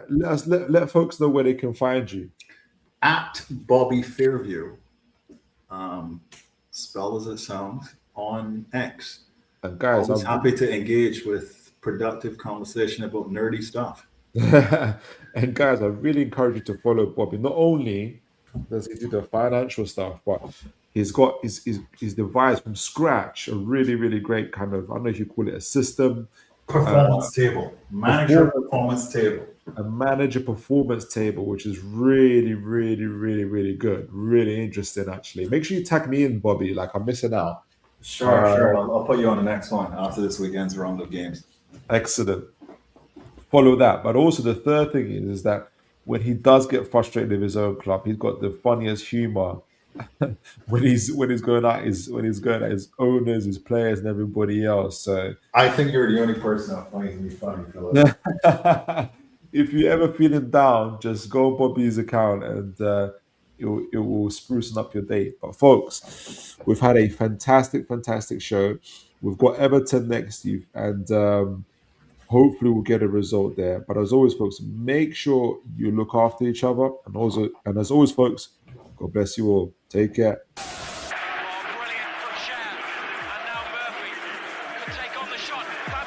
let folks know where they can find you. At Bobby Fairview, spelled as it sounds, on X. And guys, always happy to engage with productive conversation about nerdy stuff. and guys, I really encourage you to follow Bobby. Not only does he do the financial stuff, but he's got his devised from scratch a really, really great kind of, I don't know if you call it a system. Performance table. Manager performance table. A manager performance table, which is really, really, really, really good. Really interesting, actually. Make sure you tag me in, Bobby. Like, I'm missing out. Sure. I'll put you on the next one after this weekend's round of games. Excellent. Follow that. But also the third thing is that when he does get frustrated with his own club, he's got the funniest humor when he's going at his owners, his players, and everybody else. So I think you're the only person that finds me funny, Philip. If you're ever feeling down, just go on Bobby's account and it will sprucing up your day. But folks, we've had a fantastic show. We've got Everton next week, and hopefully we'll get a result there. But as always, folks, make sure you look after each other, and as always, folks, God bless you all. Take care.